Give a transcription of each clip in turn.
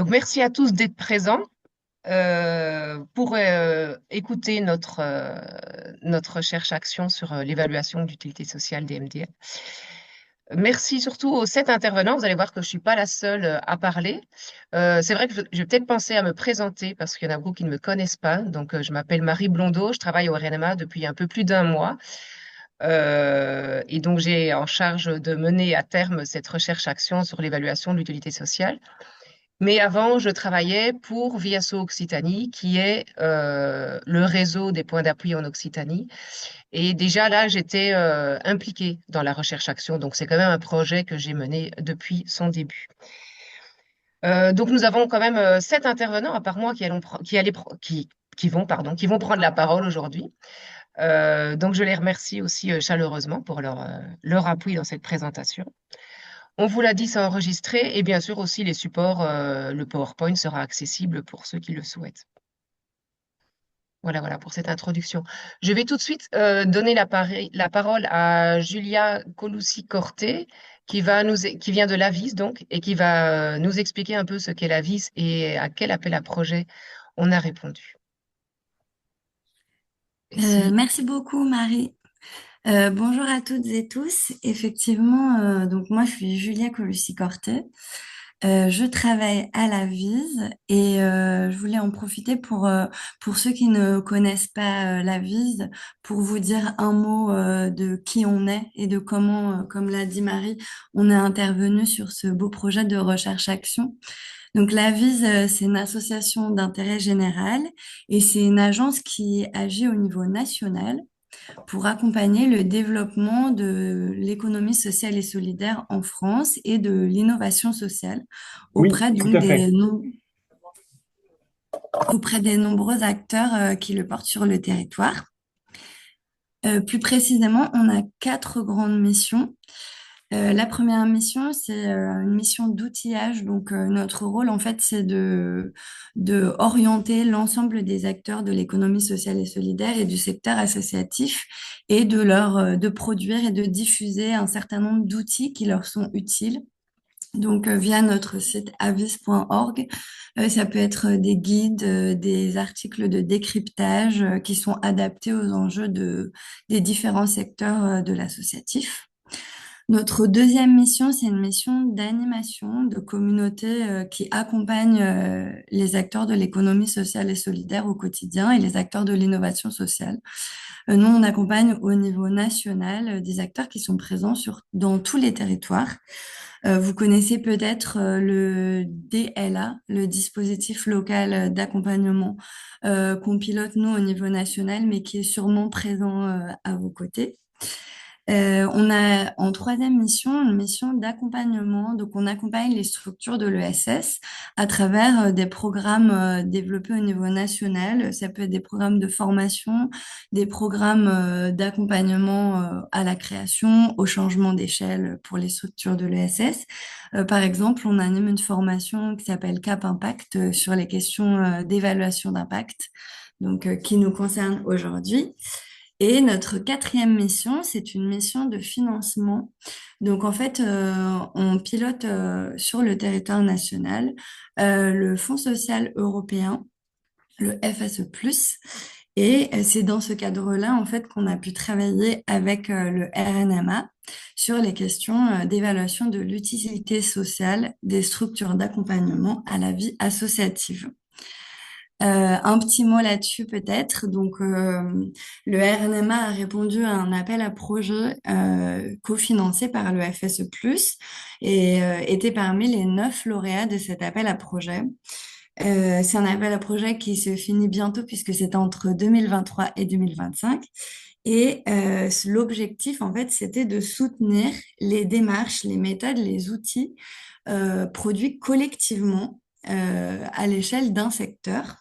Donc, merci à tous d'être présents pour écouter notre recherche-action sur l'évaluation d'utilité sociale des MDR. Merci surtout aux 7 intervenants. Vous allez voir que je ne suis pas la seule à parler. C'est vrai que je vais peut-être penser à me présenter parce qu'il y en a beaucoup qui ne me connaissent pas. Donc, je m'appelle Marie Blondeau. Je travaille au RNMA depuis un peu plus d'un mois. Et donc, j'ai en charge de mener à terme cette recherche-action sur l'évaluation de l'utilité sociale. Mais avant, je travaillais pour Viasso Occitanie, qui est le réseau des points d'appui en Occitanie. Et déjà là, j'étais impliquée dans la recherche-action. Donc, c'est quand même un projet que j'ai mené depuis son début. Donc, nous avons quand même 7 intervenants, à part moi, qui vont prendre la parole aujourd'hui. Donc, je les remercie aussi chaleureusement pour leur appui dans cette présentation. On vous l'a dit, c'est enregistré et bien sûr aussi les supports, le PowerPoint sera accessible pour ceux qui le souhaitent. Voilà pour cette introduction. Je vais tout de suite donner la parole à Julia Colucci-Corté qui vient de l'AVIS donc et qui va nous expliquer un peu ce qu'est l'AVIS et à quel appel à projet on a répondu. Si, Merci beaucoup, Marie. Bonjour à toutes et tous. Effectivement, donc moi, je suis Julia Colucci-Corté. Je travaille à la VISE et je voulais en profiter pour ceux qui ne connaissent pas la VISE, pour vous dire un mot de qui on est et de comment, comme l'a dit Marie, on est intervenu sur ce beau projet de recherche-action. Donc la VISE, c'est une association d'intérêt général et c'est une agence qui agit au niveau national pour accompagner le développement de l'économie sociale et solidaire en France et de l'innovation sociale Oui, auprès tout donc à fait. auprès des nombreux acteurs qui le portent sur le territoire. Plus précisément, on a quatre grandes missions. La première mission, c'est une mission d'outillage. Donc, notre rôle, en fait, c'est de orienter l'ensemble des acteurs de l'économie sociale et solidaire et du secteur associatif et de produire et de diffuser un certain nombre d'outils qui leur sont utiles. Donc, via notre site avis.org, ça peut être des guides, des articles de décryptage qui sont adaptés aux enjeux des différents secteurs de l'associatif. Notre deuxième mission, c'est une mission d'animation de communauté qui accompagne les acteurs de l'économie sociale et solidaire au quotidien et les acteurs de l'innovation sociale. Nous, on accompagne au niveau national des acteurs qui sont présents dans tous les territoires. Vous connaissez peut-être le DLA, le dispositif local d'accompagnement qu'on pilote nous au niveau national, mais qui est sûrement présent à vos côtés. On a en troisième mission une mission d'accompagnement. Donc, on accompagne les structures de l'ESS à travers des programmes développés au niveau national. Ça peut être des programmes de formation, des programmes d'accompagnement à la création, au changement d'échelle pour les structures de l'ESS. Par exemple, on anime une formation qui s'appelle Cap Impact sur les questions d'évaluation d'impact, donc qui nous concerne aujourd'hui. Et notre quatrième mission, c'est une mission de financement. Donc, en fait, on pilote sur le territoire national le Fonds social européen, le FSE+. Et c'est dans ce cadre-là, en fait, qu'on a pu travailler avec le RNMA sur les questions d'évaluation de l'utilité sociale des structures d'accompagnement à la vie associative. Un petit mot là-dessus peut-être. Donc, le RNMA a répondu à un appel à projet cofinancé par le FSE+, et était parmi les 9 lauréats de cet appel à projet. C'est un appel à projet qui se finit bientôt puisque c'est entre 2023 et 2025. Et l'objectif, en fait, c'était de soutenir les démarches, les méthodes, les outils produits collectivement à l'échelle d'un secteur.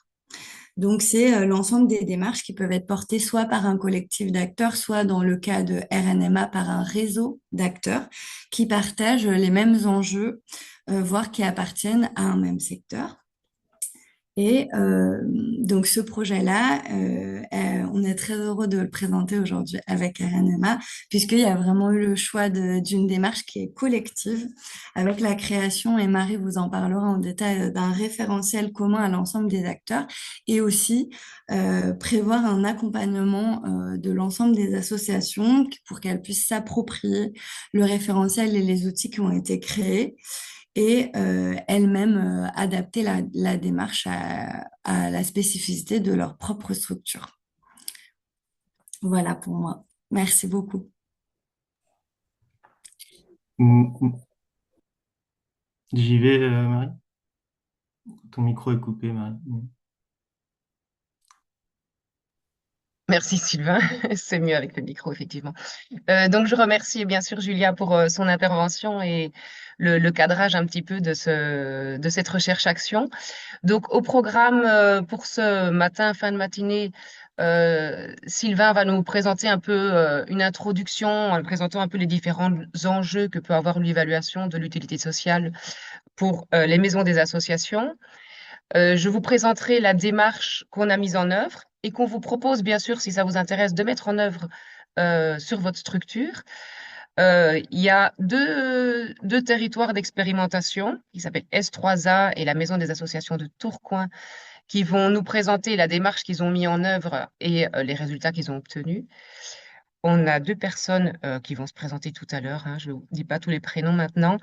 Donc, c'est l'ensemble des démarches qui peuvent être portées soit par un collectif d'acteurs, soit dans le cas de RNMA par un réseau d'acteurs qui partagent les mêmes enjeux, voire qui appartiennent à un même secteur. Et donc ce projet-là, on est très heureux de le présenter aujourd'hui avec RNMA, puisqu'il y a vraiment eu le choix d'une démarche qui est collective, avec la création, et Marie vous en parlera en détail, d'un référentiel commun à l'ensemble des acteurs, et aussi prévoir un accompagnement de l'ensemble des associations pour qu'elles puissent s'approprier le référentiel et les outils qui ont été créés et elles-mêmes adapter la démarche à la spécificité de leur propre structure. Voilà pour moi. Merci beaucoup. Mm, J'y vais, Marie. Ton micro est coupé, Marie. Merci Sylvain, c'est mieux avec le micro, effectivement. Donc je remercie bien sûr Julia pour son intervention et le cadrage un petit peu de cette recherche-action. Donc, au programme pour ce matin, fin de matinée, Sylvain va nous présenter un peu une introduction en présentant un peu les différents enjeux que peut avoir l'évaluation de l'utilité sociale pour les maisons des associations. Je vous présenterai la démarche qu'on a mise en œuvre et qu'on vous propose, bien sûr, si ça vous intéresse, de mettre en œuvre sur votre structure. Il y a deux territoires d'expérimentation qui s'appellent S3A et la Maison des associations de Tourcoing qui vont nous présenter la démarche qu'ils ont mis en œuvre et les résultats qu'ils ont obtenus. On a deux personnes qui vont se présenter tout à l'heure, hein, je ne vous dis pas tous les prénoms maintenant,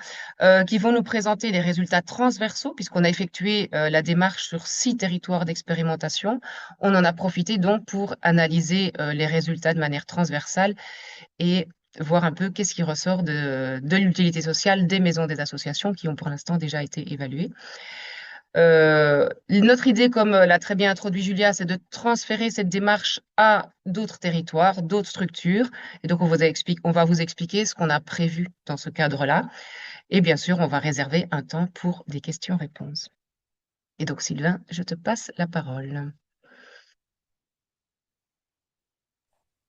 qui vont nous présenter les résultats transversaux, puisqu'on a effectué la démarche sur 6 territoires d'expérimentation. On en a profité donc pour analyser les résultats de manière transversale et voir un peu qu'est-ce qui ressort de l'utilité sociale des maisons des associations qui ont pour l'instant déjà été évaluées. Notre idée, comme l'a très bien introduit Julia, c'est de transférer cette démarche à d'autres territoires, d'autres structures. Et donc, on va vous expliquer ce qu'on a prévu dans ce cadre-là. Et bien sûr, on va réserver un temps pour des questions-réponses. Et donc, Sylvain, je te passe la parole.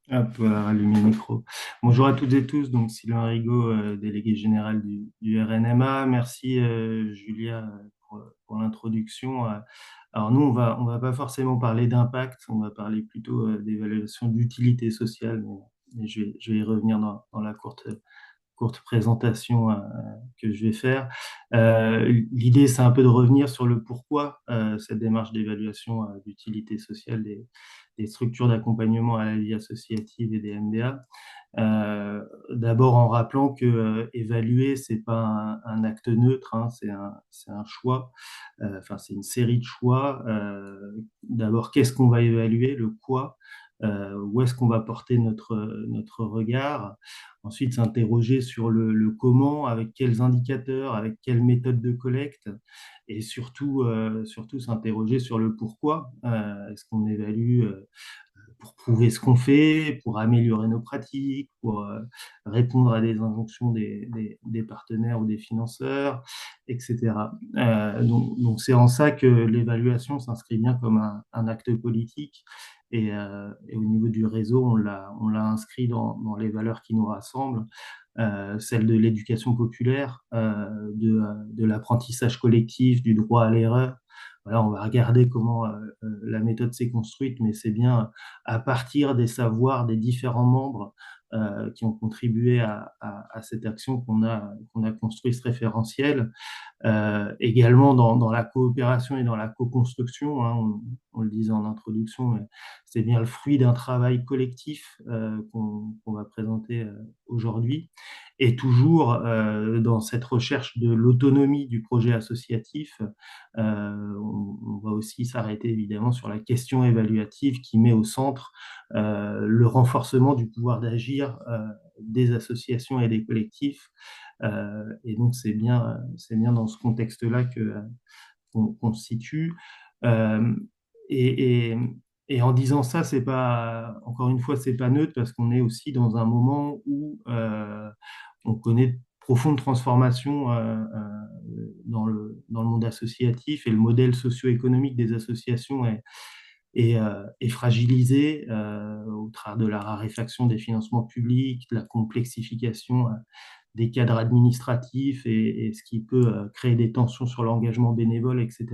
Hop, allumer le micro. Bonjour à toutes et tous, donc Sylvain Rigaud, délégué général du RNMA. Merci Julia pour l'introduction. Alors nous, on va pas forcément parler d'impact, on va parler plutôt d'évaluation d'utilité sociale, mais je vais y revenir dans la courte présentation que je vais faire. L'idée, c'est un peu de revenir sur le pourquoi cette démarche d'évaluation d'utilité sociale des structures d'accompagnement à la vie associative et des MDA. D'abord en rappelant que évaluer, c'est pas un acte neutre, hein, c'est un choix. Enfin, c'est une série de choix. D'abord, qu'est-ce qu'on va évaluer, le quoi, où est-ce qu'on va porter notre regard. Ensuite, s'interroger sur le comment, avec quels indicateurs, avec quelles méthodes de collecte, et surtout s'interroger sur le pourquoi. Est-ce qu'on évalue pour prouver ce qu'on fait, pour améliorer nos pratiques, pour répondre à des injonctions des partenaires ou des financeurs, etc. Donc c'est en ça que l'évaluation s'inscrit bien comme un acte politique. Et au niveau du réseau, on l'a inscrit dans les valeurs qui nous rassemblent, celle de l'éducation populaire, de l'apprentissage collectif, du droit à l'erreur. Voilà, on va regarder comment la méthode s'est construite, mais c'est bien à partir des savoirs des différents membres qui ont contribué à cette action qu'on a construit ce référentiel. Également dans la coopération et dans la co-construction, hein, on le disait en introduction, mais c'est bien le fruit d'un travail collectif qu'on va présenter aujourd'hui. Et toujours dans cette recherche de l'autonomie du projet associatif, on va aussi s'arrêter évidemment sur la question évaluative qui met au centre le renforcement du pouvoir d'agir des associations et des collectifs. Et donc c'est bien dans ce contexte-là qu'on se situe. Euh, et, et, et en disant ça, c'est pas, encore une fois, c'est pas neutre parce qu'on est aussi dans un moment où on connaît de profondes transformations dans le monde associatif et le modèle socio-économique des associations est fragilisé au travers de la raréfaction des financements publics, de la complexification des cadres administratifs et ce qui peut créer des tensions sur l'engagement bénévole, etc.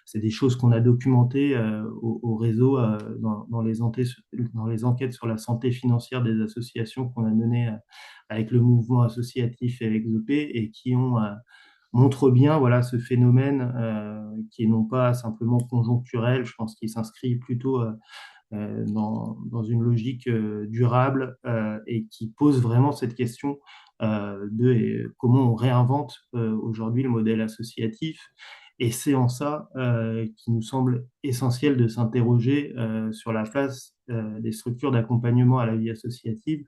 C'est des choses qu'on a documentées au réseau dans les enquêtes sur la santé financière des associations qu'on a menées avec le mouvement associatif et avec ZEP et qui montrent bien voilà, ce phénomène qui est non pas simplement conjoncturel, je pense qu'il s'inscrit plutôt dans une logique durable et qui pose vraiment cette question de comment on réinvente aujourd'hui le modèle associatif. Et c'est en ça qu'il nous semble essentiel de s'interroger sur la place des structures d'accompagnement à la vie associative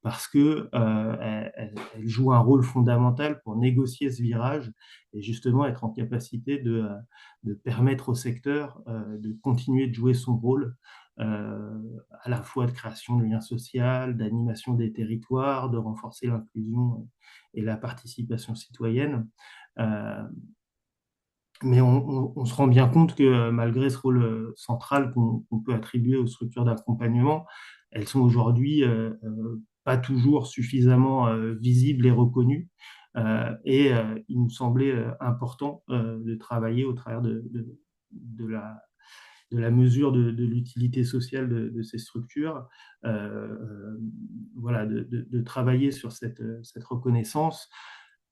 parce que elle joue un rôle fondamental pour négocier ce virage et justement être en capacité de permettre au secteur de continuer de jouer son rôle euh, à la fois de création de liens sociaux, d'animation des territoires, de renforcer l'inclusion et la participation citoyenne. Euh, mais on se rend bien compte que malgré ce rôle central qu'on peut attribuer aux structures d'accompagnement, elles sont aujourd'hui pas toujours suffisamment visibles et reconnues. Il nous semblait important de travailler au travers de de la mesure de l'utilité sociale de ces structures, voilà, de travailler sur cette reconnaissance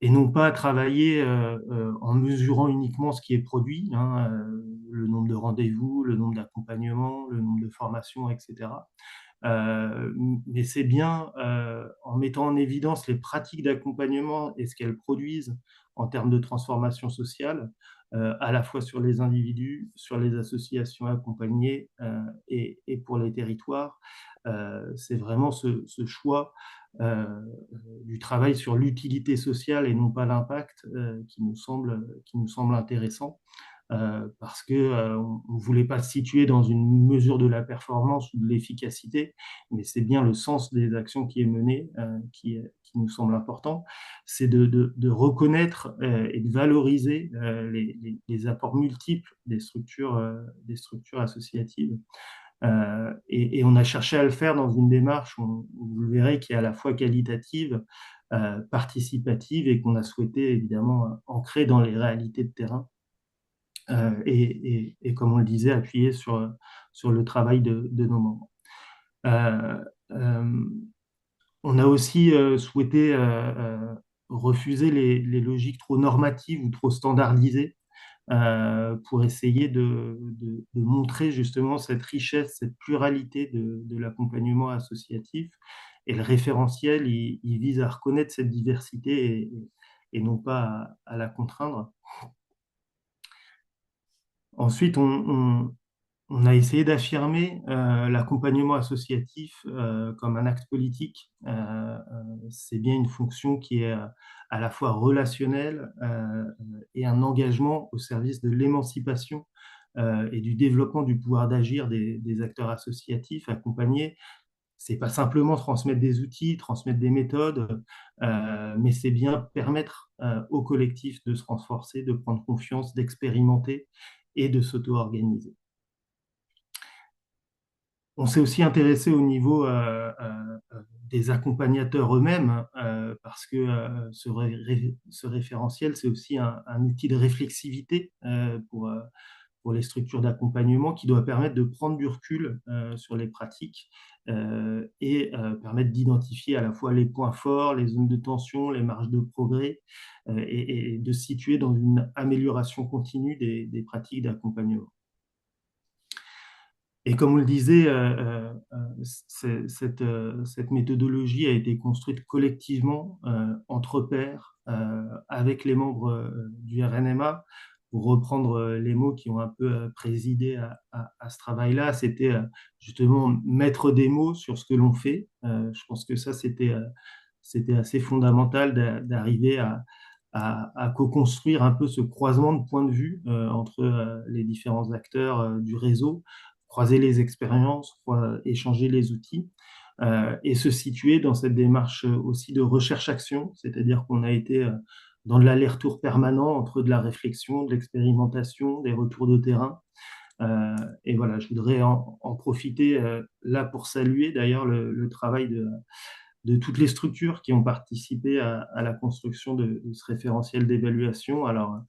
et non pas travailler en mesurant uniquement ce qui est produit, hein, le nombre de rendez-vous, le nombre d'accompagnements, le nombre de formations, etc. Euh, mais c'est bien en mettant en évidence les pratiques d'accompagnement et ce qu'elles produisent en termes de transformation sociale, à la fois sur les individus, sur les associations accompagnées et pour les territoires. C'est vraiment ce choix du travail sur l'utilité sociale et non pas l'impact qui nous semble intéressant parce que on ne voulait pas se situer dans une mesure de la performance ou de l'efficacité, mais c'est bien le sens des actions qui est mené qui nous semble important, c'est de reconnaître et de valoriser les apports multiples des structures associatives. Et on a cherché à le faire dans une démarche, vous le verrez, qui est à la fois qualitative, participative et qu'on a souhaité évidemment ancrer dans les réalités de terrain et comme on le disait, appuyer sur le travail de nos membres. Euh, euh, on a aussi souhaité refuser les logiques trop normatives ou trop standardisées pour essayer de montrer justement cette richesse, cette pluralité de l'accompagnement associatif. Et le référentiel, il vise à reconnaître cette diversité et non pas à la contraindre. Ensuite, on a essayé d'affirmer l'accompagnement associatif comme un acte politique. C'est bien une fonction qui est à la fois relationnelle et un engagement au service de l'émancipation et du développement du pouvoir d'agir des acteurs associatifs accompagnés. C'est pas simplement transmettre des outils, transmettre des méthodes, mais c'est bien permettre au collectif de se renforcer, de prendre confiance, d'expérimenter et de s'auto-organiser. On s'est aussi intéressé au niveau des accompagnateurs eux-mêmes, parce que ce référentiel, c'est aussi un outil de réflexivité pour les structures d'accompagnement qui doit permettre de prendre du recul sur les pratiques et permettre d'identifier à la fois les points forts, les zones de tension, les marges de progrès et de se situer dans une amélioration continue des pratiques d'accompagnement. Et comme on le disait, cette méthodologie a été construite collectivement entre pairs avec les membres du RNMA. Pour reprendre les mots qui ont un peu présidé à ce travail-là, c'était justement mettre des mots sur ce que l'on fait. Je pense que ça, c'était assez fondamental d'arriver à co-construire un peu ce croisement de points de vue entre les différents acteurs du réseau, croiser les expériences, échanger les outils et se situer dans cette démarche aussi de recherche-action, c'est-à-dire qu'on a été dans de l'aller-retour permanent entre de la réflexion, de l'expérimentation, des retours de terrain. Et voilà, je voudrais en profiter là pour saluer d'ailleurs le travail de toutes les structures qui ont participé à la construction de ce référentiel d'évaluation. Alors,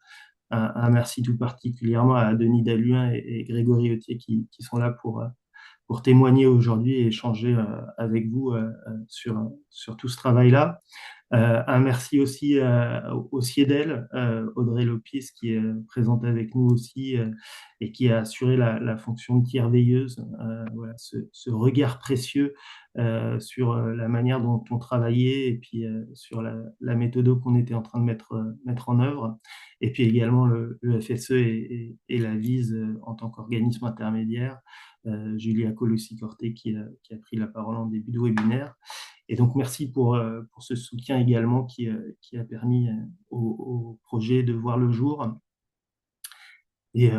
un merci tout particulièrement à Denis Daluin et Grégory Autier qui sont là pour témoigner aujourd'hui et échanger avec vous sur tout ce travail-là. Un merci aussi au CIEDEL, Audrey Lopis, qui est présente avec nous aussi et qui a assuré la fonction de tiers veilleuse. Voilà, ce regard précieux sur la manière dont on travaillait et puis sur la méthode qu'on était en train de mettre en œuvre. Et puis également le FSE et la VISE en tant qu'organisme intermédiaire. Julia Colossi-Corté qui a pris la parole en début de webinaire. Et donc, merci pour ce soutien également qui a permis au projet de voir le jour. Et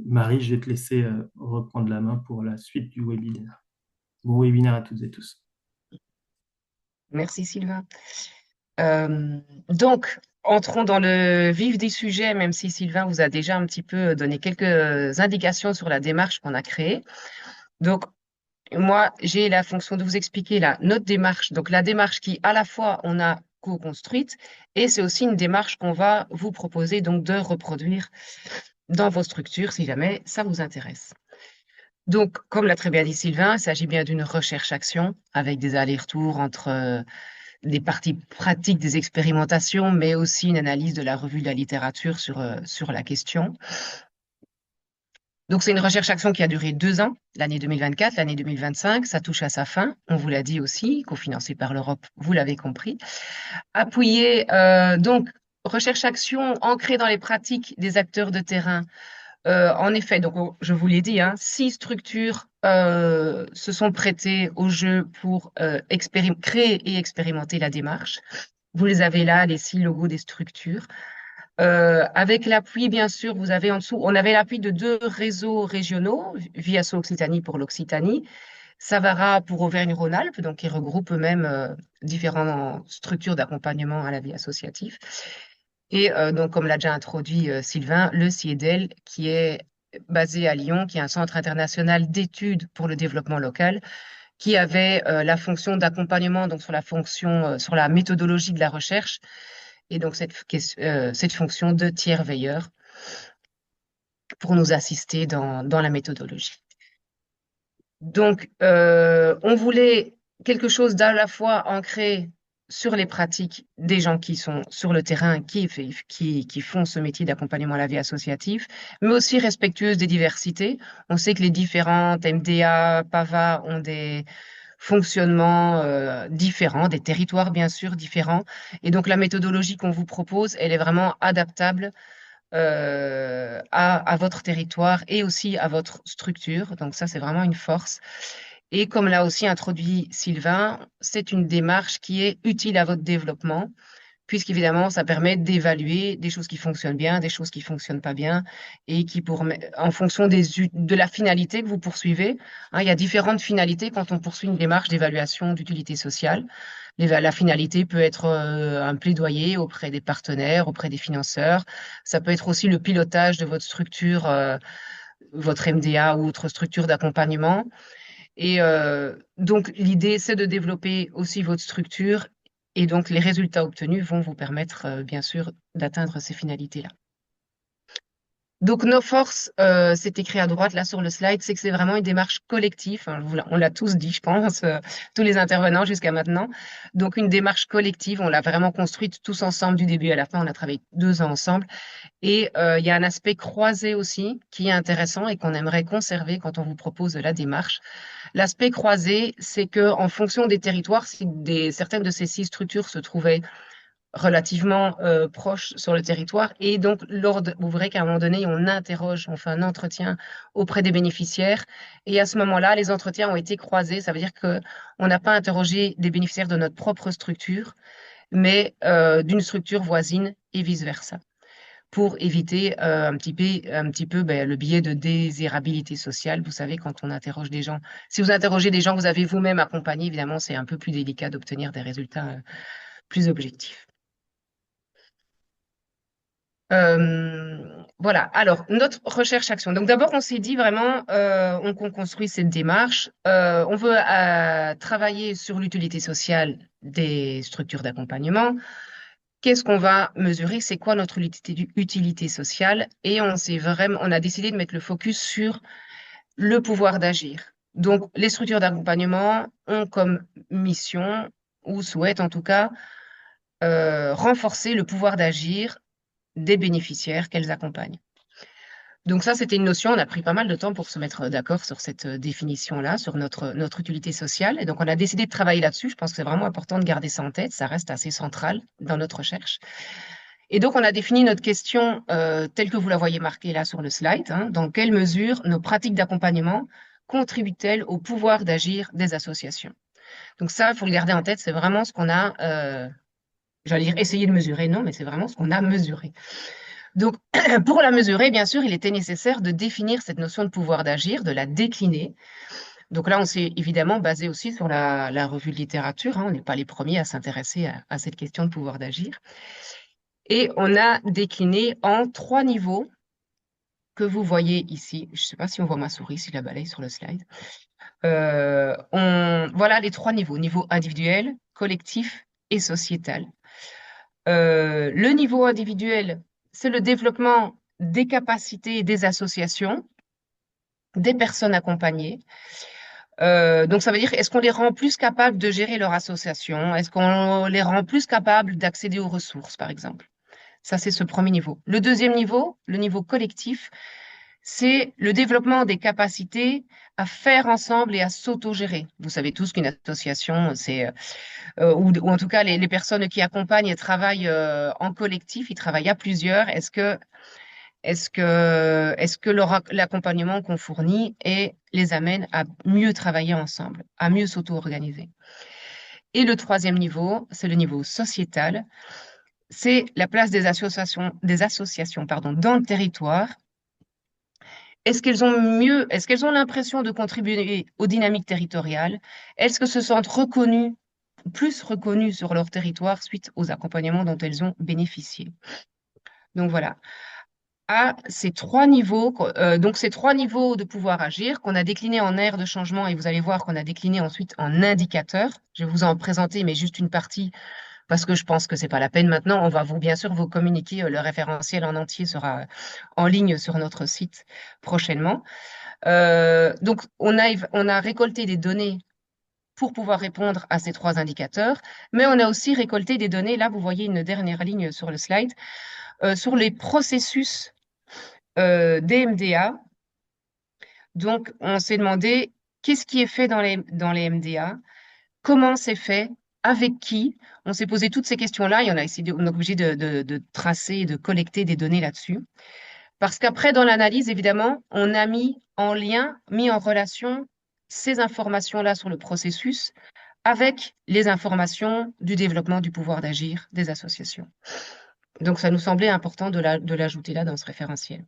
Marie, je vais te laisser reprendre la main pour la suite du webinaire. Bon webinaire à toutes et tous. Merci Sylvain. Donc, entrons dans le vif du sujet, même si Sylvain vous a déjà un petit peu donné quelques indications sur la démarche qu'on a créée. Donc, moi, j'ai la fonction de vous expliquer notre démarche. Donc, la démarche qui, à la fois, on a co-construite et c'est aussi une démarche qu'on va vous proposer donc de reproduire dans vos structures si jamais ça vous intéresse. Donc, comme l'a très bien dit Sylvain, il s'agit bien d'une recherche-action avec des allers-retours entre des parties pratiques des expérimentations, mais aussi une analyse de la revue de la littérature sur la question. Donc, c'est une recherche-action qui a duré 2 ans, l'année 2024, l'année 2025. Ça touche à sa fin. On vous l'a dit aussi, cofinancé par l'Europe, vous l'avez compris. Appuyé, donc, recherche-action ancrée dans les pratiques des acteurs de terrain. En effet, donc, je vous l'ai dit, 6 structures se sont prêtées au jeu pour créer et expérimenter la démarche. Vous les avez là, les 6 logos des structures. Avec l'appui, bien sûr, vous avez en dessous, on avait l'appui de 2 réseaux régionaux, Viasso Occitanie pour l'Occitanie, Savara pour Auvergne-Rhône-Alpes, donc qui regroupe eux-mêmes différentes structures d'accompagnement à la vie associative. Et donc, comme l'a déjà introduit Sylvain, le CIEDEL, qui est basé à Lyon, qui est un centre international d'études pour le développement local, qui avait la fonction d'accompagnement donc sur la méthodologie de la recherche et donc cette fonction de tiers veilleur pour nous assister dans la méthodologie. Donc, on voulait quelque chose d'à la fois ancré sur les pratiques des gens qui sont sur le terrain, qui font ce métier d'accompagnement à la vie associative, mais aussi respectueuse des diversités. On sait que les différentes MDA, PAVA ont des fonctionnements différents, des territoires bien sûr différents. Et donc, la méthodologie qu'on vous propose, elle est vraiment adaptable à votre territoire et aussi à votre structure. Donc ça, c'est vraiment une force. Et comme l'a aussi introduit Sylvain, c'est une démarche qui est utile à votre développement, puisqu'évidemment, ça permet d'évaluer des choses qui fonctionnent bien, des choses qui fonctionnent pas bien, et qui, en fonction de la finalité que vous poursuivez, il y a différentes finalités quand on poursuit une démarche d'évaluation d'utilité sociale. La finalité peut être un plaidoyer auprès des partenaires, auprès des financeurs. Ça peut être aussi le pilotage de votre structure, votre MDA ou autre structure d'accompagnement. Et donc, l'idée, c'est de développer aussi votre structure et donc les résultats obtenus vont vous permettre, bien sûr, d'atteindre ces finalités-là. Donc, nos forces, c'est écrit à droite là sur le slide, c'est que c'est vraiment une démarche collective. On l'a tous dit, je pense, tous les intervenants jusqu'à maintenant. Donc, une démarche collective, on l'a vraiment construite tous ensemble du début à la fin. On a travaillé 2 ans ensemble. Et il y a un aspect croisé aussi qui est intéressant et qu'on aimerait conserver quand on vous propose la démarche. L'aspect croisé, c'est que en fonction des territoires, si certaines de ces 6 structures se trouvaient relativement proches sur le territoire, et donc vous verrez qu'à un moment donné, on fait un entretien auprès des bénéficiaires, et à ce moment-là, les entretiens ont été croisés. Ça veut dire que on n'a pas interrogé des bénéficiaires de notre propre structure, mais d'une structure voisine et vice-versa, pour éviter un petit peu le biais de désirabilité sociale. Vous savez, quand on interroge des gens, si vous interrogez des gens que vous avez vous-même accompagnés, évidemment, c'est un peu plus délicat d'obtenir des résultats plus objectifs. Voilà, alors notre recherche-action. Donc d'abord, on s'est dit vraiment, on construit cette démarche. On veut travailler sur l'utilité sociale des structures d'accompagnement. Qu'est-ce qu'on va mesurer? C'est quoi notre utilité sociale? Et on a décidé de mettre le focus sur le pouvoir d'agir. Donc, les structures d'accompagnement ont comme mission, ou souhaitent en tout cas, renforcer le pouvoir d'agir des bénéficiaires qu'elles accompagnent. Donc ça, c'était une notion, on a pris pas mal de temps pour se mettre d'accord sur cette définition-là, sur notre utilité sociale. Et donc, on a décidé de travailler là-dessus. Je pense que c'est vraiment important de garder ça en tête. Ça reste assez central dans notre recherche. Et donc, on a défini notre question telle que vous la voyez marquée là sur le slide. Hein. Dans quelle mesure nos pratiques d'accompagnement contribuent-elles au pouvoir d'agir des associations? Donc ça, il faut le garder en tête. C'est vraiment ce qu'on a, j'allais dire essayer de mesurer, non, mais c'est vraiment ce qu'on a mesuré. Donc, pour la mesurer, bien sûr, il était nécessaire de définir cette notion de pouvoir d'agir, de la décliner. Donc là, on s'est évidemment basé aussi sur la revue de littérature. Hein. On n'est pas les premiers à s'intéresser à cette question de pouvoir d'agir. Et on a décliné en 3 niveaux que vous voyez ici. Je ne sais pas si on voit ma souris, si la balaye sur le slide. Voilà les 3 niveaux. Niveau individuel, collectif et sociétal. Le niveau individuel, c'est le développement des capacités des associations, des personnes accompagnées. Donc, ça veut dire, est-ce qu'on les rend plus capables de gérer leur association? Est-ce qu'on les rend plus capables d'accéder aux ressources, par exemple? Ça, c'est ce premier niveau. Le deuxième niveau, le niveau collectif, c'est le développement des capacités à faire ensemble et à s'autogérer. Vous savez tous qu'une association, ou en tout cas les personnes qui accompagnent et travaillent en collectif, ils travaillent à plusieurs. Est-ce que l'accompagnement qu'on fournit les amène à mieux travailler ensemble, à mieux s'auto-organiser? Et le troisième niveau, c'est le niveau sociétal. C'est la place des associations, dans le territoire. Est-ce qu'elles ont l'impression de contribuer aux dynamiques territoriales? Est-ce que se sentent plus reconnues sur leur territoire suite aux accompagnements dont elles ont bénéficié? Donc voilà. À ces 3 niveaux, donc ces 3 niveaux de pouvoir agir qu'on a déclinés en aires de changement et vous allez voir qu'on a décliné ensuite en indicateurs. Je vais vous en présenter, mais juste une partie parce que je pense que c'est pas la peine maintenant. On va bien sûr vous communiquer le référentiel en entier sera en ligne sur notre site prochainement. Donc on a récolté des données pour pouvoir répondre à ces 3 indicateurs, mais on a aussi récolté des données. Là, vous voyez une dernière ligne sur le slide sur les processus des MDA. Donc, on s'est demandé qu'est-ce qui est fait dans les MDA, comment c'est fait, avec qui. On s'est posé toutes ces questions-là et on est obligé de tracer et de collecter des données là-dessus. Parce qu'après, dans l'analyse, évidemment, on a mis en relation ces informations-là sur le processus avec les informations du développement du pouvoir d'agir des associations. Donc, ça nous semblait important de l'ajouter là dans ce référentiel.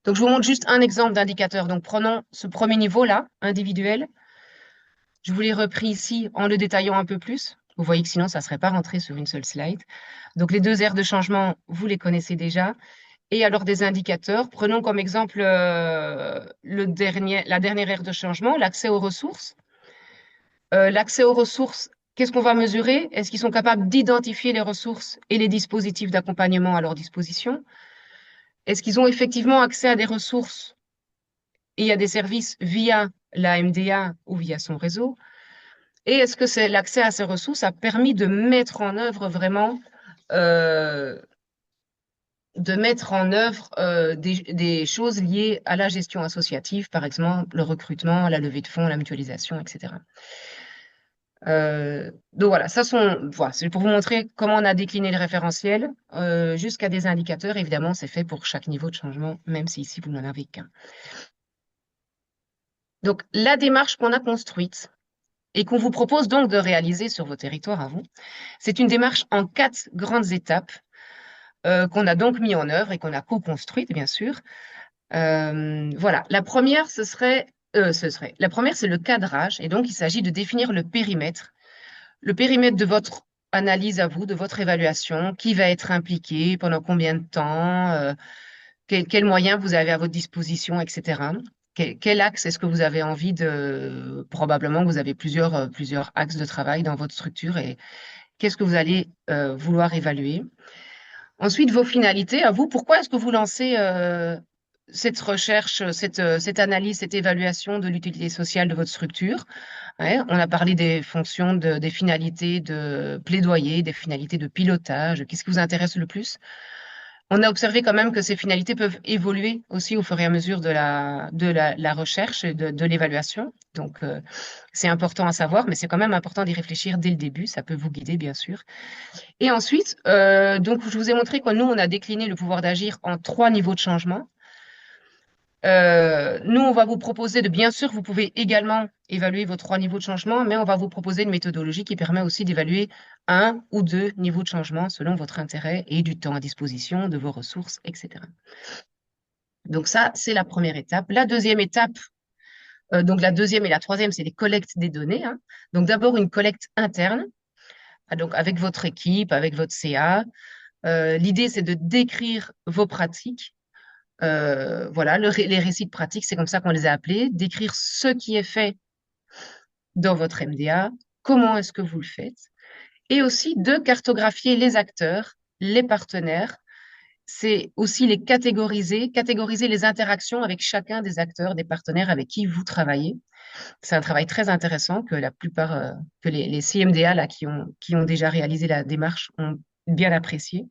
Donc, je vous montre juste un exemple d'indicateur. Donc, prenons ce premier niveau-là, individuel. Je vous l'ai repris ici en le détaillant un peu plus. Vous voyez que sinon, ça ne serait pas rentré sur une seule slide. Donc, les 2 aires de changement, vous les connaissez déjà. Et alors, des indicateurs. Prenons comme exemple la dernière aire de changement, l'accès aux ressources. L'accès aux ressources, qu'est-ce qu'on va mesurer? Est-ce qu'ils sont capables d'identifier les ressources et les dispositifs d'accompagnement à leur disposition? Est-ce qu'ils ont effectivement accès à des ressources et à des services via la MDA ou via son réseau? Et est-ce que l'accès à ces ressources a permis de mettre en œuvre vraiment des choses liées à la gestion associative, par exemple le recrutement, la levée de fonds, la mutualisation, etc. Donc voilà, c'est pour vous montrer comment on a décliné le référentiel jusqu'à des indicateurs. Évidemment, c'est fait pour chaque niveau de changement, même si ici, vous n'en avez qu'un. Donc, la démarche qu'on a construite et qu'on vous propose donc de réaliser sur vos territoires à vous, c'est une démarche en 4 grandes étapes qu'on a donc mis en œuvre et qu'on a co-construite, bien sûr. Voilà, la première, c'est le cadrage. Et donc, il s'agit de définir le périmètre de votre analyse à vous de votre évaluation, qui va être impliqué, pendant combien de temps, quels moyens vous avez à votre disposition, etc. Quel axe est-ce que vous avez envie de... Probablement que vous avez plusieurs axes de travail dans votre structure et qu'est-ce que vous allez vouloir évaluer. Ensuite, vos finalités, à vous, pourquoi est-ce que vous lancez cette recherche, cette analyse, cette évaluation de l'utilité sociale de votre structure? Ouais, on a parlé des fonctions, des finalités de plaidoyer, des finalités de pilotage. Qu'est-ce qui vous intéresse le plus? On a observé quand même que ces finalités peuvent évoluer aussi au fur et à mesure de la recherche et de l'évaluation. Donc, c'est important à savoir, mais c'est quand même important d'y réfléchir dès le début. Ça peut vous guider, bien sûr. Et ensuite, donc, je vous ai montré que nous, on a décliné le pouvoir d'agir en 3 niveaux de changement. Nous, on va vous proposer bien sûr, vous pouvez également évaluer vos 3 niveaux de changement, mais on va vous proposer une méthodologie qui permet aussi d'évaluer 1 ou 2 niveaux de changement selon votre intérêt et du temps à disposition, de vos ressources, etc. Donc ça, c'est la première étape. La deuxième étape, donc la deuxième et la troisième, c'est les collectes des données, hein. Donc d'abord une collecte interne, donc avec votre équipe, avec votre CA. L'idée, c'est de décrire vos pratiques. Voilà, les récits de pratique, c'est comme ça qu'on les a appelés. Décrire ce qui est fait dans votre MDA, comment est-ce que vous le faites, et aussi de cartographier les acteurs, les partenaires. C'est aussi les catégoriser les interactions avec chacun des acteurs, des partenaires avec qui vous travaillez. C'est un travail très intéressant que la plupart, que les CMDA là, qui ont déjà réalisé la démarche ont bien apprécié.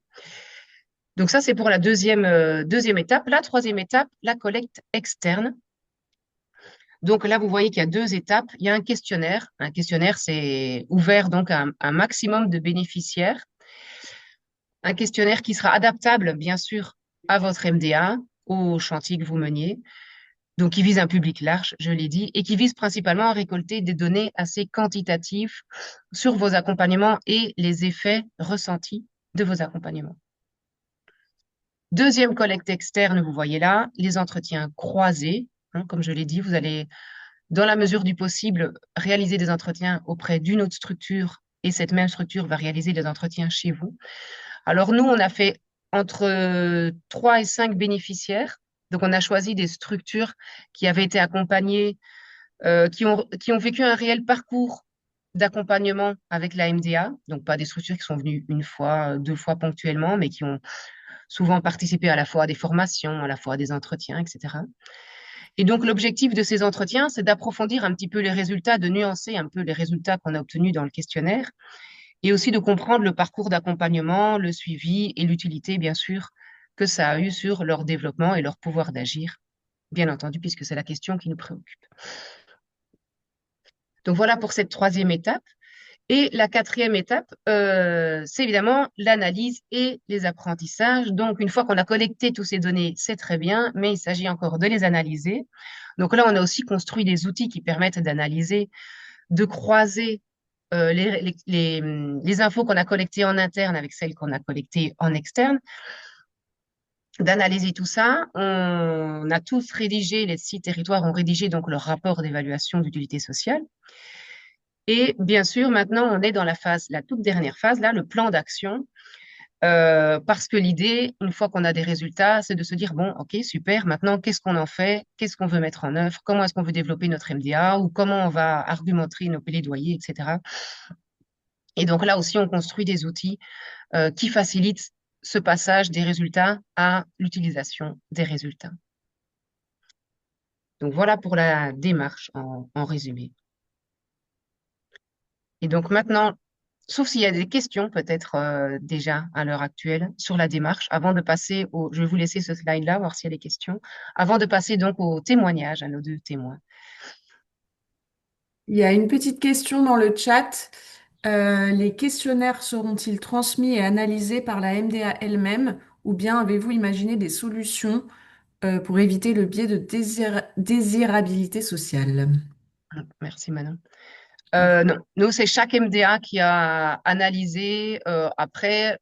Donc ça, c'est pour la deuxième étape. La troisième étape, la collecte externe. Donc là, vous voyez qu'il y a 2 étapes. Il y a un questionnaire. Un questionnaire, c'est ouvert donc à un maximum de bénéficiaires. Un questionnaire qui sera adaptable, bien sûr, à votre MDA, au chantier que vous meniez. Donc, qui vise un public large, je l'ai dit, et qui vise principalement à récolter des données assez quantitatives sur vos accompagnements et les effets ressentis de vos accompagnements. Deuxième collecte externe, vous voyez là, les entretiens croisés. Hein, comme je l'ai dit, vous allez, dans la mesure du possible, réaliser des entretiens auprès d'une autre structure et cette même structure va réaliser des entretiens chez vous. Alors nous, on a fait entre 3 et 5 bénéficiaires. Donc on a choisi des structures qui avaient été accompagnées, qui ont vécu un réel parcours d'accompagnement avec la MDA. Donc pas des structures qui sont venues 1 fois, 2 fois ponctuellement, mais qui ont souvent participé à la fois à des formations, à la fois à des entretiens, etc. Et donc l'objectif de ces entretiens, c'est d'approfondir un petit peu les résultats, de nuancer un peu les résultats qu'on a obtenus dans le questionnaire et aussi de comprendre le parcours d'accompagnement, le suivi et l'utilité, bien sûr, que ça a eu sur leur développement et leur pouvoir d'agir, bien entendu, puisque c'est la question qui nous préoccupe. Donc voilà pour cette troisième étape. Et la quatrième étape, c'est évidemment l'analyse et les apprentissages. Donc, une fois qu'on a collecté toutes ces données, c'est très bien, mais il s'agit encore de les analyser. Donc là, on a aussi construit des outils qui permettent d'analyser, de croiser les infos qu'on a collectées en interne avec celles qu'on a collectées en externe, d'analyser tout ça. On a tous rédigé, les 6 territoires ont rédigé donc leur rapport d'évaluation d'utilité sociale. Et bien sûr, maintenant, on est dans la toute dernière phase, là, le plan d'action. Parce que l'idée, une fois qu'on a des résultats, c'est de se dire, bon, ok, super, maintenant, qu'est-ce qu'on en fait? Qu'est-ce qu'on veut mettre en œuvre? Comment est-ce qu'on veut développer notre MDA? Ou comment on va argumenter nos plaidoyers, etc. Et donc là aussi, on construit des outils qui facilitent ce passage des résultats à l'utilisation des résultats. Donc voilà pour la démarche en résumé. Et donc maintenant, sauf s'il y a des questions peut-être déjà à l'heure actuelle sur la démarche, avant de passer au... Je vais vous laisser ce slide-là, voir s'il y a des questions, avant de passer donc au témoignage, à nos 2 témoins. Il y a une petite question dans le chat. Les questionnaires seront-ils transmis et analysés par la MDA elle-même ou bien avez-vous imaginé des solutions pour éviter le biais de désirabilité sociale? Merci Manon. Non, nous, c'est chaque MDA qui a analysé. Après,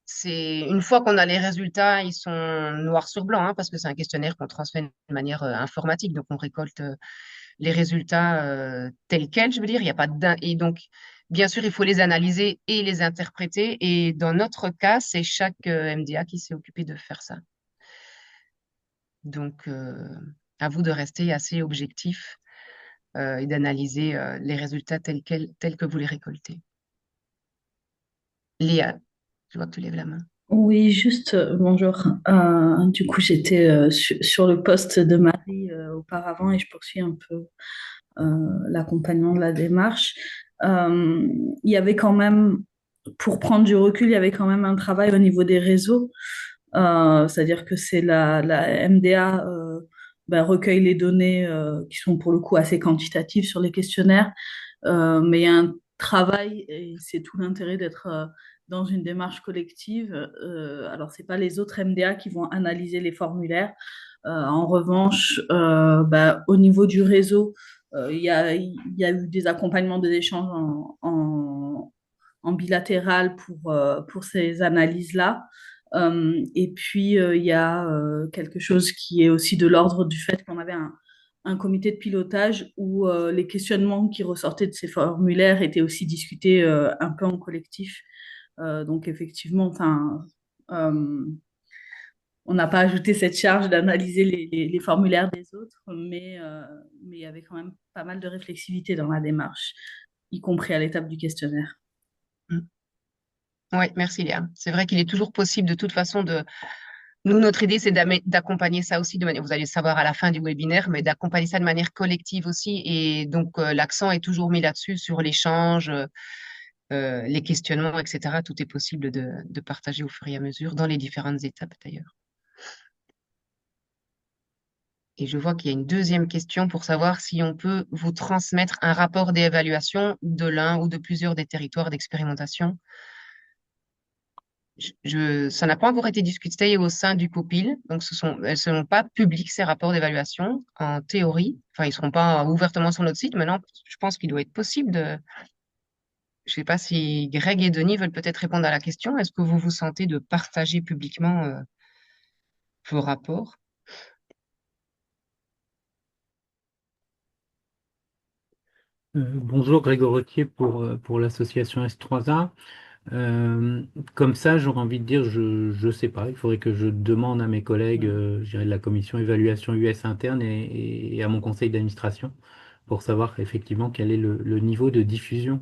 c'est une fois qu'on a les résultats, ils sont noir sur blanc, hein, parce que c'est un questionnaire qu'on transmet de manière informatique, donc on récolte les résultats tels quels, je veux dire. Il y a pas et donc bien sûr, il faut les analyser et les interpréter. Et dans notre cas, c'est chaque MDA qui s'est occupé de faire ça. Donc, à vous de rester assez objectif et d'analyser les résultats tels que vous les récoltez. Léa, je vois que tu lèves la main. Oui, juste bonjour. Du coup, j'étais sur le poste de Marie auparavant et je poursuis un peu l'accompagnement de la démarche. Euh, il y avait quand même, pour prendre du recul, il y avait quand même un travail au niveau des réseaux. C'est-à-dire que c'est la MDA ben, recueille les données qui sont pour le coup assez quantitatives sur les questionnaires, mais il y a un travail et c'est tout l'intérêt d'être dans une démarche collective. Alors c'est pas les autres MDA qui vont analyser les formulaires. En revanche, ben, au niveau du réseau, il y a eu des accompagnements des échanges en bilatéral pour ces analyses-là. Et puis, il y a quelque chose qui est aussi de l'ordre du fait qu'on avait un comité de pilotage où les questionnements qui ressortaient de ces formulaires étaient aussi discutés un peu en collectif. Donc, effectivement, enfin, euh, on n'a pas ajouté cette charge d'analyser les formulaires des autres, mais il y avait quand même pas mal de réflexivité dans la démarche, y compris à l'étape du questionnaire. Oui, merci Léa. C'est vrai qu'il est toujours possible de toute façon de... Nous, notre idée, c'est d'accompagner ça aussi de manière, vous allez le savoir à la fin du webinaire, mais d'accompagner ça de manière collective aussi. Et donc, l'accent est toujours mis là-dessus, sur l'échange, les questionnements, etc. Tout est possible de partager au fur et à mesure, dans les différentes étapes d'ailleurs. Et je vois qu'il y a une deuxième question pour savoir si on peut vous transmettre un rapport d'évaluation de l'un ou de plusieurs des territoires d'expérimentation. Ça n'a pas encore été discuté au sein du COPIL, donc elles ne seront pas publiques, ces rapports d'évaluation, en théorie. Enfin, ils ne seront pas ouvertement sur notre site. Maintenant, je pense qu'il doit être possible de... Je ne sais pas si Greg et Denis veulent peut-être répondre à la question. Est-ce que vous vous sentez de partager publiquement vos rapports? Bonjour Grégoire Retier pour l'association S3A. Euh, Comme ça, j'aurais envie de dire, je sais pas, il faudrait que je demande à mes collègues, je dirais de la commission évaluation US interne et à mon conseil d'administration pour savoir effectivement quel est le niveau de diffusion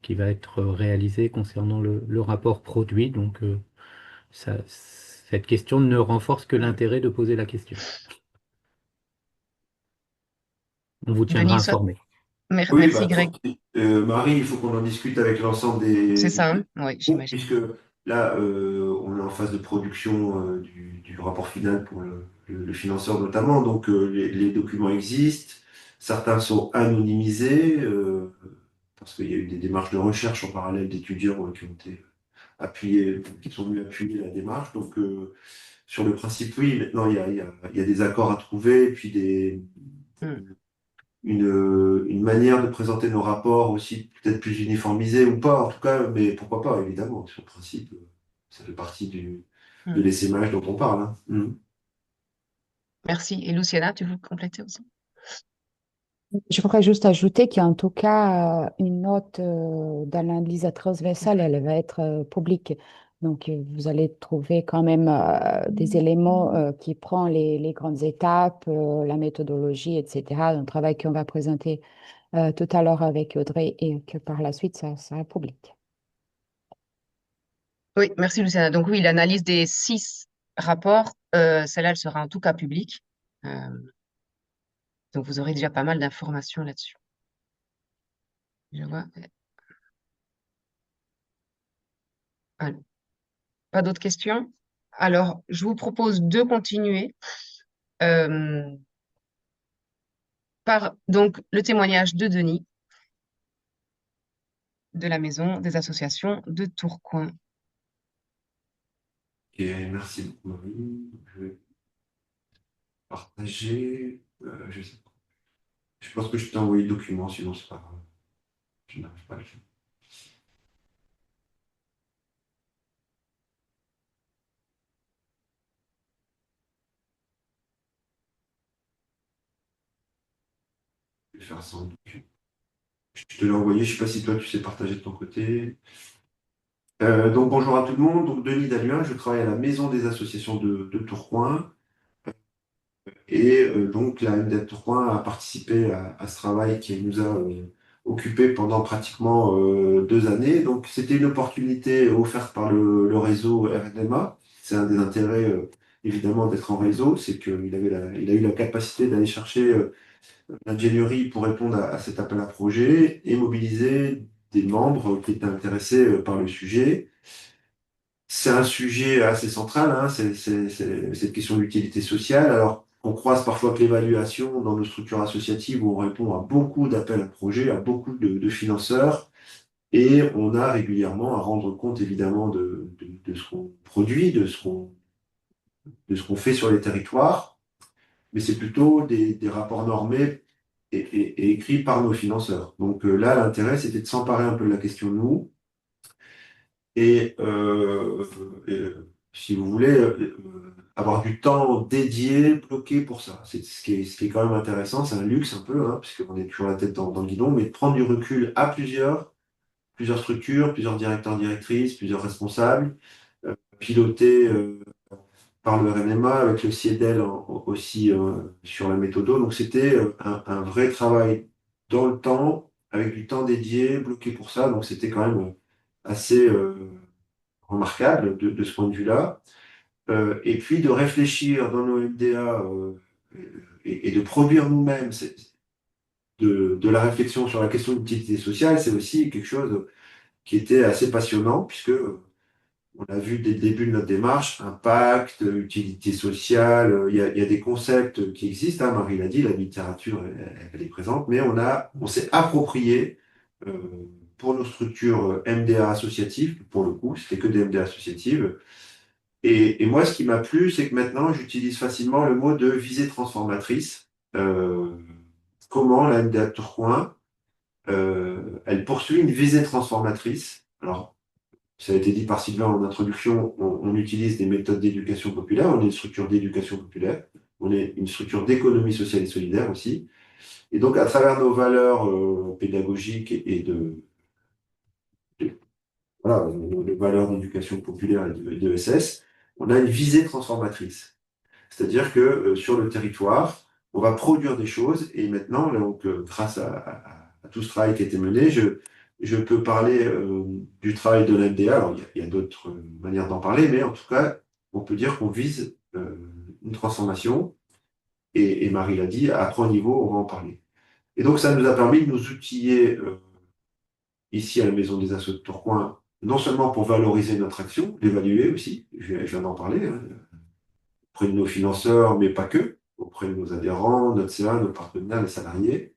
qui va être réalisé concernant le rapport produit. Donc, cette question ne renforce que l'intérêt de poser la question. On vous tiendra Denis, informé. Oui, merci bah, Greg. Marie, il faut qu'on en discute avec l'ensemble C'est ça, des hein? Oui, groupes, j'imagine. puisque là, on est en phase de production du rapport final pour le financeur notamment. Donc, les documents existent. Certains sont anonymisés, parce qu'il y a eu des démarches de recherche en parallèle d'étudiants qui ont été appuyés, qui sont venus appuyer la démarche. Donc, sur le principe, oui, maintenant, il y a des accords à trouver, et puis Hmm. une manière de présenter nos rapports aussi peut-être plus uniformisée ou pas, en tout cas, mais pourquoi pas, évidemment, sur le principe, ça fait partie de Hmm. l'essaimage dont on parle. Hein. Merci. Et Luciana, tu veux compléter aussi? Je voudrais juste ajouter qu'en tout cas, une note d'analyse transversale, elle va être publique. Donc, vous allez trouver quand même des éléments qui prennent les grandes étapes, la méthodologie, etc. Un travail qu'on va présenter tout à l'heure avec Audrey et que par la suite, ça sera public. Oui, merci Luciana. Donc oui, l'analyse des 6 rapports, celle-là, elle sera en tout cas publique. Euh, donc vous aurez déjà pas mal d'informations là-dessus. Je vois. Allô. Pas d'autres questions? Alors, je vous propose de continuer euh, par donc le témoignage de Denis de la Maison des associations de Tourcoing. Et merci beaucoup, Marie. Je vais partager. Je sais pas. Je pense que je t'ai envoyé le document, sinon c'est pas grave. Je n'arrive pas à le faire. Je vais faire sans document. Je te l'ai envoyé, je ne sais pas si toi tu sais partager de ton côté. Donc bonjour à tout le monde, donc Denis Dalluin, je travaille à la Maison des associations de Tourcoing. Et donc, la MDA de Tourcoing a participé à ce travail qui nous a occupé pendant pratiquement 2 années. Donc, c'était une opportunité offerte par le réseau RNMA. C'est un des intérêts, évidemment, d'être en réseau, c'est il a eu la capacité d'aller chercher l'ingénierie pour répondre à cet appel à projet et mobiliser des membres qui étaient intéressés par le sujet. C'est un sujet assez central, hein, cette question d'utilité sociale. Alors, on croise parfois que l'évaluation dans nos structures associatives où on répond à beaucoup d'appels à projets, à beaucoup de financeurs, et on a régulièrement à rendre compte évidemment de ce qu'on produit, de ce qu'on fait sur les territoires, mais c'est plutôt des rapports normés et écrits par nos financeurs. Donc là, l'intérêt, c'était de s'emparer un peu de la question de nous, et, si vous voulez, avoir du temps dédié, bloqué pour ça. C'est ce qui est quand même intéressant, c'est un luxe un peu, hein, puisqu'on est toujours la tête dans le guidon, mais de prendre du recul à plusieurs structures, plusieurs directeurs, directrices, plusieurs responsables, pilotés par le RNMA, avec le CIEDEL aussi sur la méthodo. Donc c'était un vrai travail dans le temps, avec du temps dédié, bloqué pour ça. Donc c'était quand même assez remarquable de ce point de vue-là. Et puis de réfléchir dans nos MDA et de produire nous-mêmes de la réflexion sur la question de l'utilité sociale, c'est aussi quelque chose qui était assez passionnant, puisque on a vu dès le début de notre démarche, impact, utilité sociale, il y a des concepts qui existent, hein, Marie l'a dit, la littérature, elle est présente, mais on s'est approprié euh, pour nos structures MDA associatives, pour le coup, c'était que des MDA associatives. Et moi, ce qui m'a plu, c'est que maintenant, j'utilise facilement le mot de visée transformatrice. Euh, Comment la MDA de Tourcoing, elle poursuit une visée transformatrice. Alors, ça a été dit par Sylvain en introduction, on utilise des méthodes d'éducation populaire, on est une structure d'éducation populaire, on est une structure d'économie sociale et solidaire aussi. Et donc, à travers nos valeurs pédagogiques voilà, nos valeurs d'éducation populaire et de SS, on a une visée transformatrice. C'est-à-dire que sur le territoire, on va produire des choses et maintenant, donc, grâce à tout ce travail qui a été mené, je peux parler du travail de l'MDA. Alors, il y a d'autres manières d'en parler, mais en tout cas, on peut dire qu'on vise une transformation et Marie l'a dit, à 3 niveaux, on va en parler. Et donc, ça nous a permis de nous outiller ici à la Maison des Assos de Tourcoing, non seulement pour valoriser notre action, l'évaluer aussi, je viens d'en parler, hein, auprès de nos financeurs, mais pas que, auprès de nos adhérents, notre CA, nos partenaires, les salariés.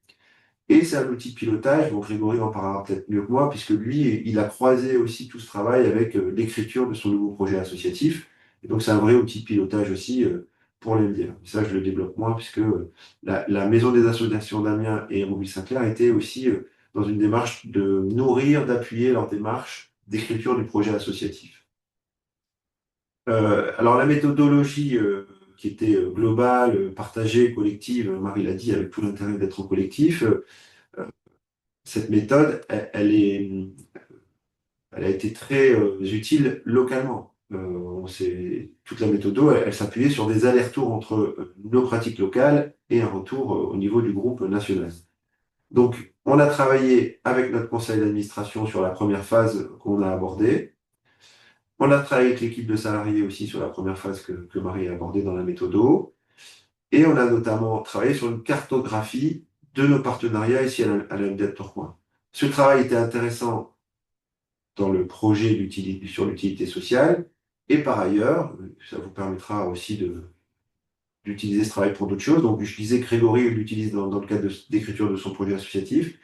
Et c'est un outil de pilotage, donc Grégory en parlera peut-être mieux que moi, puisque lui, il a croisé aussi tout ce travail avec l'écriture de son nouveau projet associatif. Et donc c'est un vrai outil de pilotage aussi pour l'MDA. Ça, je le développe moins, puisque la Maison des associations d'Amiens et Hérouville-Saint-Clair était aussi dans une démarche de nourrir, d'appuyer leur démarche d'écriture du projet associatif. Alors la méthodologie qui était globale, partagée, collective, Marie l'a dit, avec tout l'intérêt d'être au collectif, cette méthode, elle a été très utile localement. Toute la méthode, elle s'appuyait sur des allers-retours entre nos pratiques locales et un retour au niveau du groupe national. Donc, on a travaillé avec notre conseil d'administration sur la première phase qu'on a abordée. On a travaillé avec l'équipe de salariés aussi sur la première phase que Marie a abordée dans la méthodo. Et on a notamment travaillé sur une cartographie de nos partenariats ici à la MDA de Tourcoing. Ce travail était intéressant dans le projet sur l'utilité sociale. Et par ailleurs, ça vous permettra aussi d'utiliser ce travail pour d'autres choses. Donc, je disais que Grégory l'utilise dans le cadre d'écriture de son projet associatif.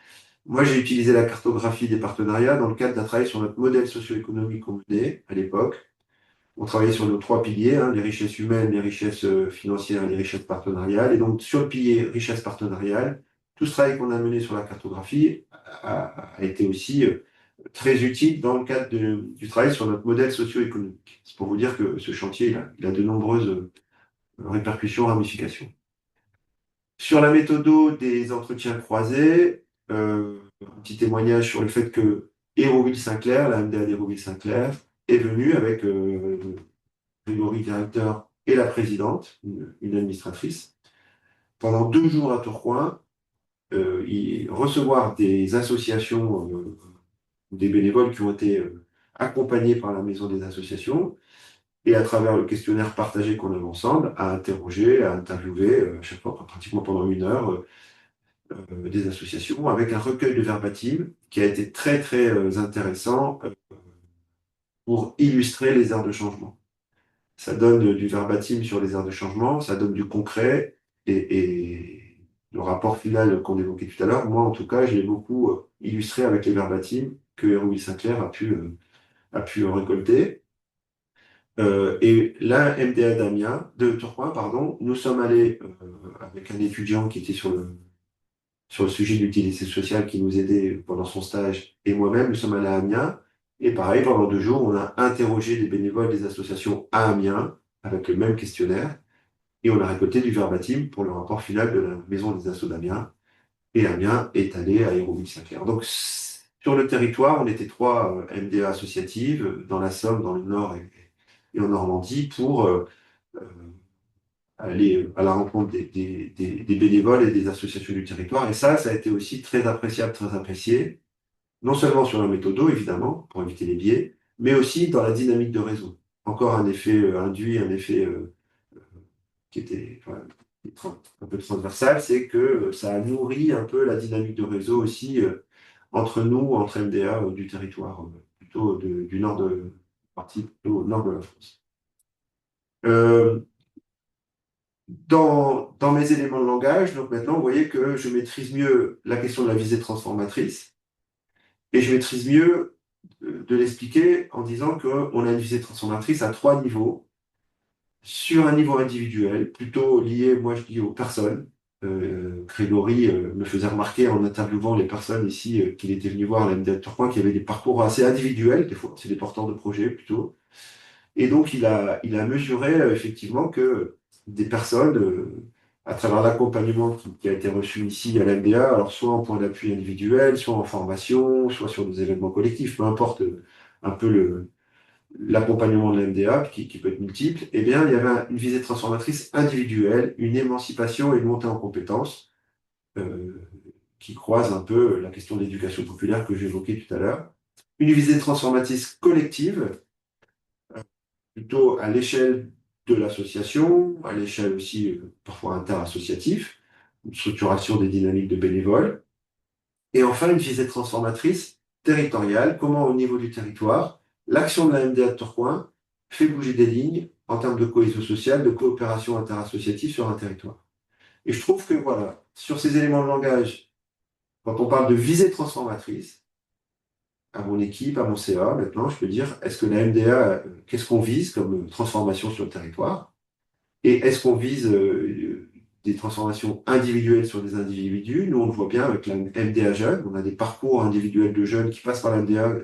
Moi, j'ai utilisé la cartographie des partenariats dans le cadre d'un travail sur notre modèle socio-économique qu'on menait à l'époque. On travaillait sur nos 3 piliers, hein, les richesses humaines, les richesses financières et les richesses partenariales. Et donc, sur le pilier richesse partenariale, tout ce travail qu'on a mené sur la cartographie a été aussi très utile dans le cadre du travail sur notre modèle socio-économique. C'est pour vous dire que ce chantier, il a de nombreuses répercussions, ramifications. Sur la méthode des entretiens croisés, un petit témoignage sur le fait que Hérouville-Saint-Clair, la MDA d'Hérouville-Saint-Clair, est venue avec Grégory, directeur, et la présidente, une administratrice, pendant 2 jours à Tourcoing, recevoir des associations, des bénévoles qui ont été accompagnés par la maison des associations, et à travers le questionnaire partagé qu'on avait ensemble, à interroger, à interviewer, à chaque fois, pratiquement pendant 1 heure, des associations, avec un recueil de verbatim qui a été très, très intéressant pour illustrer les aires de changement. Ça donne du verbatim sur les aires de changement, ça donne du concret, et le rapport final qu'on évoquait tout à l'heure, moi en tout cas, je l'ai beaucoup illustré avec les verbatim que Hérouville-Saint-Clair a pu récolter. Et là, MDA d'Amiens, de Tourcoing, pardon, nous sommes allés avec un étudiant qui était sur le sujet de l'utilité sociale qui nous aidait pendant son stage, et moi-même, nous sommes allés à Amiens. Et pareil, pendant 2 jours, on a interrogé des bénévoles des associations à Amiens avec le même questionnaire, et on a récolté du verbatim pour le rapport final de la maison des assos d'Amiens. Et Amiens est allé à Hérouville-Saint-Clair. Donc, sur le territoire, on était 3 MDA associatives, dans la Somme, dans le Nord et en Normandie, pour aller à la rencontre des bénévoles et des associations du territoire. Et ça a été aussi très appréciable, très apprécié, non seulement sur la méthode, évidemment, pour éviter les biais, mais aussi dans la dynamique de réseau. Encore un effet induit, un effet qui était un peu transversal, c'est que ça a nourri un peu la dynamique de réseau aussi entre nous, entre MDA du territoire, plutôt du nord partie plutôt au nord de la France. Dans mes éléments de langage, donc maintenant, vous voyez que je maîtrise mieux la question de la visée transformatrice, et je maîtrise mieux de l'expliquer en disant qu'on a une visée transformatrice à 3 niveaux. Sur un niveau individuel, plutôt lié, moi je dis, aux personnes. Grégory me faisait remarquer en interviewant les personnes ici qu'il était venu voir à la MDA de Tourcoing, qu'il y avait des parcours assez individuels, des fois, c'est des porteurs de projets plutôt. Et donc, il a mesuré effectivement que des personnes, à travers l'accompagnement qui a été reçu ici à l'MDA, alors soit en point d'appui individuel, soit en formation, soit sur des événements collectifs, peu importe un peu l'accompagnement de l'MDA, qui peut être multiple, eh bien, il y avait une visée transformatrice individuelle, une émancipation et une montée en compétences qui croisent un peu la question de l'éducation populaire que j'évoquais tout à l'heure. Une visée transformatrice collective, plutôt à l'échelle de l'association, à l'échelle aussi parfois interassociative, une structuration des dynamiques de bénévoles. Et enfin, une visée transformatrice territoriale, comment au niveau du territoire, l'action de la MDA de Tourcoing fait bouger des lignes en termes de cohésion sociale, de coopération interassociative sur un territoire. Et je trouve que voilà, sur ces éléments de langage, quand on parle de visée transformatrice, à mon équipe, à mon CA, maintenant, je peux dire, est-ce que la MDA, qu'est-ce qu'on vise comme transformation sur le territoire? Et est-ce qu'on vise des transformations individuelles sur des individus? Nous, on le voit bien avec la MDA Jeunes, on a des parcours individuels de jeunes qui passent par la MDA,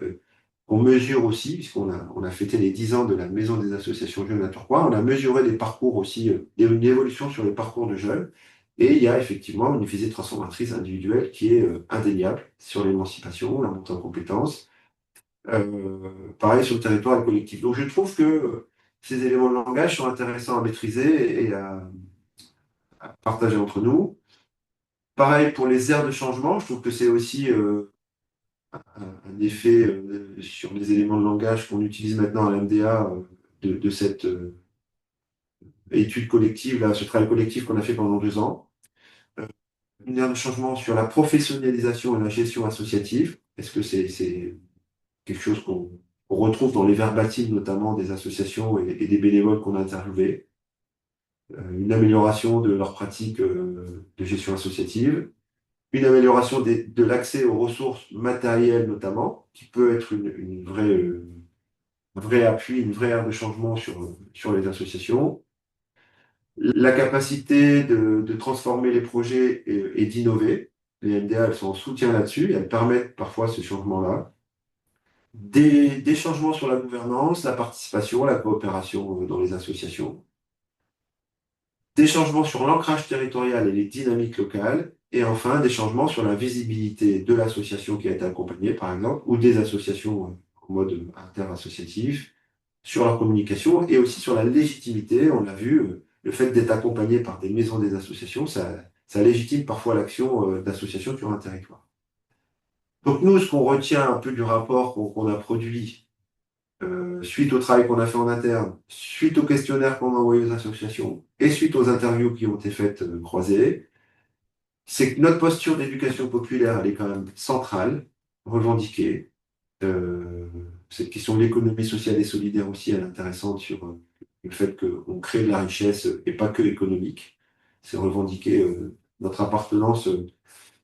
qu'on mesure aussi, puisqu'on a fêté les 10 ans de la Maison des associations jeunes à Tourcoing, on a mesuré des parcours aussi, une évolution sur les parcours de jeunes, et il y a effectivement une visée transformatrice individuelle qui est indéniable sur l'émancipation, la montée en compétences, pareil sur le territoire et le collectif. Donc je trouve que ces éléments de langage sont intéressants à maîtriser et à partager entre nous. Pareil pour les aires de changement, je trouve que c'est aussi un effet sur les éléments de langage qu'on utilise maintenant à l'MDA de cette étude collective, là, ce travail collectif qu'on a fait pendant 2 ans. Une aire de changement sur la professionnalisation et la gestion associative. Est-ce que c'est quelque chose qu'on retrouve dans les verbatims, notamment des associations et des bénévoles qu'on a interviewés? Une amélioration de leurs pratiques de gestion associative, une amélioration de l'accès aux ressources matérielles notamment, qui peut être un vrai appui, une vraie aire de changement sur les associations. La capacité de transformer les projets et d'innover. Les MDA, elles sont en soutien là-dessus, elles permettent parfois ce changement-là. Des changements sur la gouvernance, la participation, la coopération dans les associations. Des changements sur l'ancrage territorial et les dynamiques locales, Et enfin, des changements sur la visibilité de l'association qui a été accompagnée, par exemple, ou des associations en mode interassociatif, sur leur communication et aussi sur la légitimité. On l'a vu, le fait d'être accompagné par des maisons des associations, ça légitime parfois l'action d'associations sur un territoire. Donc nous, ce qu'on retient un peu du rapport qu'on a produit, suite au travail qu'on a fait en interne, suite aux questionnaires qu'on a envoyés aux associations et suite aux interviews qui ont été faites croisées, c'est que notre posture d'éducation populaire, elle est quand même centrale, revendiquée. Euh, cette question de l'économie sociale et solidaire aussi, elle est intéressante sur le fait qu'on crée de la richesse et pas que économique. C'est revendiquer notre appartenance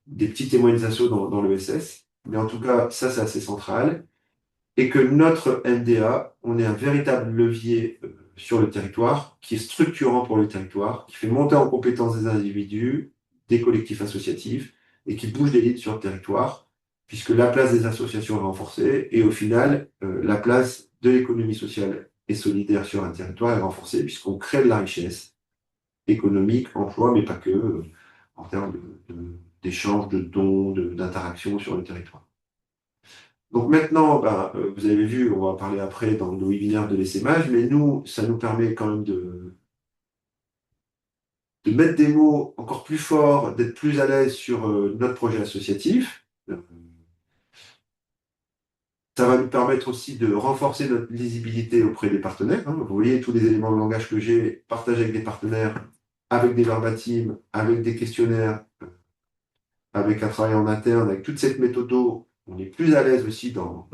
des petits témoins des assos dans l'ESS. Mais en tout cas, ça, c'est assez central. Et que notre MDA, on est un véritable levier sur le territoire, qui est structurant pour le territoire, qui fait monter en compétence des individus, des collectifs associatifs, et qui bouge des lignes sur le territoire, puisque la place des associations est renforcée, et au final, la place de l'économie sociale et solidaire sur un territoire est renforcée, puisqu'on crée de la richesse économique, emploi, mais pas que, en termes d'échanges, de dons, d'interactions sur le territoire. Donc maintenant, ben, vous avez vu, on va parler après dans le webinaire de l'essaimage, mais nous, ça nous permet quand même de mettre des mots encore plus forts, d'être plus à l'aise sur notre projet associatif. Ça va nous permettre aussi de renforcer notre lisibilité auprès des partenaires, hein. Vous voyez tous les éléments de langage que j'ai partagés avec des partenaires, avec des verbatims, avec des questionnaires, avec un travail en interne, avec toute cette méthode. On est plus à l'aise aussi dans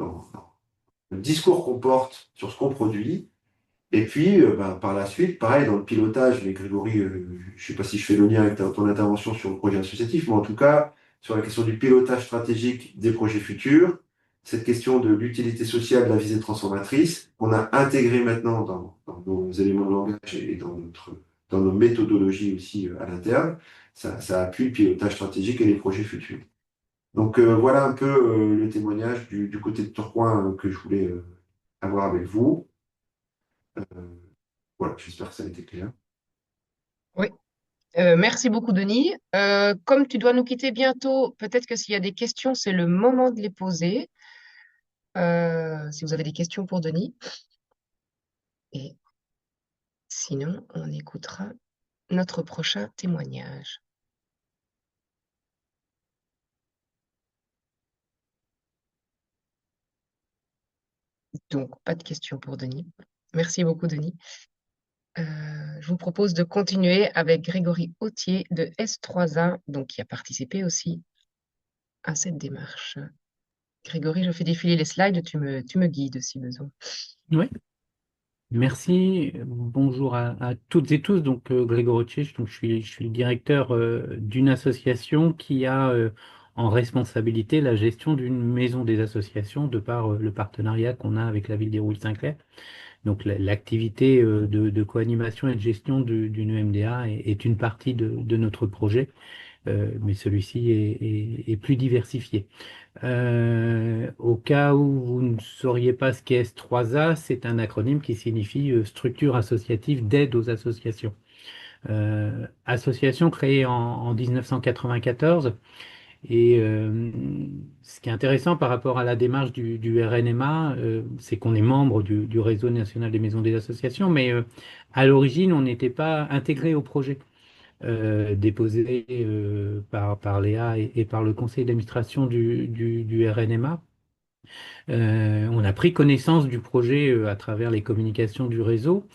le discours qu'on porte sur ce qu'on produit. Et puis, ben, par la suite, pareil, dans le pilotage, mais Grégory, je ne sais pas si je fais le lien avec ton intervention sur le projet associatif, mais en tout cas, sur la question du pilotage stratégique des projets futurs, cette question de l'utilité sociale, de la visée transformatrice, on a intégré maintenant dans nos éléments de langage et dans nos méthodologies aussi à l'interne, ça appuie le pilotage stratégique et les projets futurs. Donc voilà un peu le témoignage du côté de Tourcoing que je voulais avoir avec vous. Voilà, j'espère que ça a été clair. Oui. Merci beaucoup, Denis. Comme tu dois nous quitter bientôt, peut-être que s'il y a des questions, c'est le moment de les poser. Si vous avez des questions pour Denis. Et sinon, on écoutera notre prochain témoignage. Donc, pas de questions pour Denis. Merci beaucoup, Denis. Je vous propose de continuer avec Grégory Autier de S3A, donc qui a participé aussi à cette démarche. Grégory, je fais défiler les slides, tu me guides si besoin. Oui, merci. Bonjour à toutes et tous. Donc, Grégory Autier, donc, je suis le directeur d'une association qui a en responsabilité la gestion d'une maison des associations de par le partenariat qu'on a avec la ville d'Hérouville-Saint-Clair. Donc l'activité de co-animation et de gestion d'une EMDA est une partie de notre projet, mais celui-ci est plus diversifié. Au cas où vous ne sauriez pas ce qu'est S3A, c'est un acronyme qui signifie Structure associative d'aide aux associations. Association créée en 1994. Et ce qui est intéressant par rapport à la démarche du RNMA, c'est qu'on est membre du réseau national des maisons des associations, mais à l'origine, on n'était pas intégré au projet déposé par Léa et par le conseil d'administration du RNMA. On a pris connaissance du projet à travers les communications du réseau.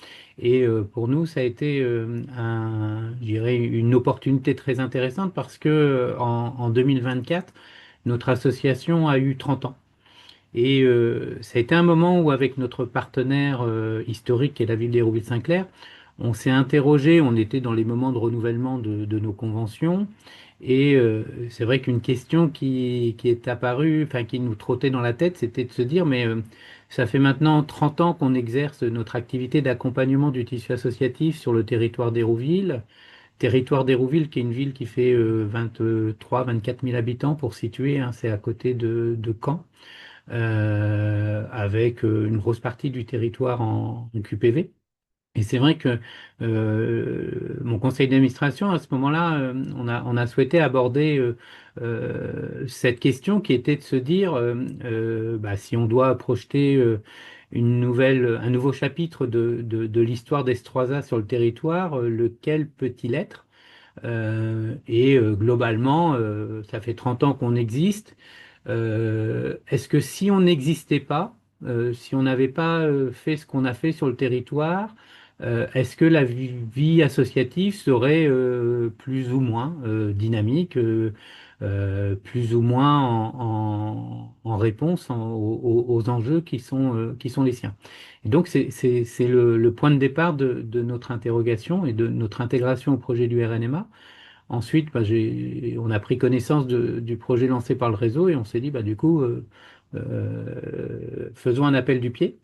Et pour nous, ça a été je dirais une opportunité très intéressante parce que en 2024, notre association a eu 30 ans. Et ça a été un moment où, avec notre partenaire historique, qui est la ville d'Hérouville-Saint-Clair, on s'est interrogé, on était dans les moments de renouvellement de nos conventions. Et c'est vrai qu'une question qui est apparue, enfin qui nous trottait dans la tête, c'était de se dire, mais ça fait maintenant 30 ans qu'on exerce notre activité d'accompagnement du tissu associatif sur le territoire d'Hérouville. Territoire d'Hérouville, qui est une ville qui fait 23-24 000 habitants pour situer, hein, c'est à côté de Caen, avec une grosse partie du territoire en QPV. Et c'est vrai que mon conseil d'administration, à ce moment-là, on a souhaité aborder cette question qui était de se dire bah, si on doit projeter un nouveau chapitre de l'histoire d'Estroisa sur le territoire, lequel peut-il être? Globalement, ça fait 30 ans qu'on existe. Est-ce que si on n'existait pas, si on n'avait pas fait ce qu'on a fait sur le territoire, est-ce que la vie associative serait plus ou moins dynamique, plus ou moins en réponse aux enjeux qui sont les siens? Et donc, c'est le point de départ de notre interrogation et de notre intégration au projet du RNMA. Ensuite, bah, on a pris connaissance du projet lancé par le réseau et on s'est dit, bah, du coup, faisons un appel du pied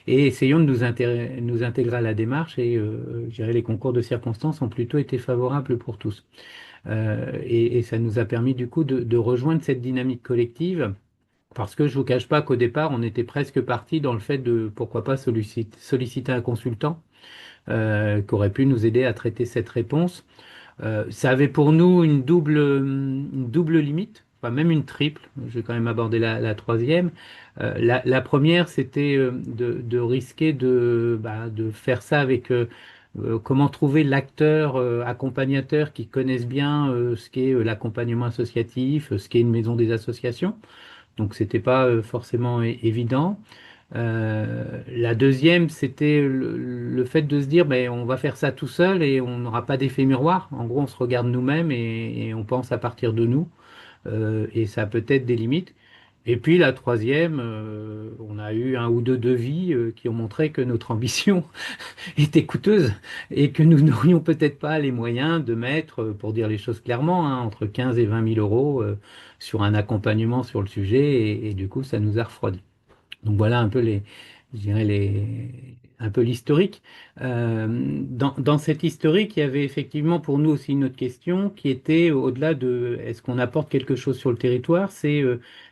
et essayons de nous intégrer à la démarche. Je dirais, les concours de circonstances ont plutôt été favorables pour tous. Et ça nous a permis, du coup, de rejoindre cette dynamique collective. Parce que je ne vous cache pas qu'au départ, on était presque parti dans le fait de, pourquoi pas, solliciter un consultant qui aurait pu nous aider à traiter cette réponse. Ça avait pour nous une double limite, enfin même une triple. Je vais quand même aborder la troisième. La première, c'était de risquer de faire ça avec comment trouver l'acteur accompagnateur qui connaisse bien ce qu'est l'accompagnement associatif, ce qu'est une maison des associations. Donc c'était pas forcément évident. La deuxième, c'était le fait de se dire, ben, on va faire ça tout seul et on n'aura pas d'effet miroir. En gros, on se regarde nous-mêmes et on pense à partir de nous. Et ça a peut-être des limites. Et puis la troisième, on a eu un ou deux devis qui ont montré que notre ambition était coûteuse et que nous n'aurions peut-être pas les moyens de mettre, pour dire les choses clairement, hein, entre 15 et 20 000 euros sur un accompagnement sur le sujet. Et du coup, ça nous a refroidi. Donc voilà un peu je dirais un peu l'historique. Dans cet historique, il y avait effectivement pour nous aussi une autre question qui était au-delà de est-ce qu'on apporte quelque chose sur le territoire, c'est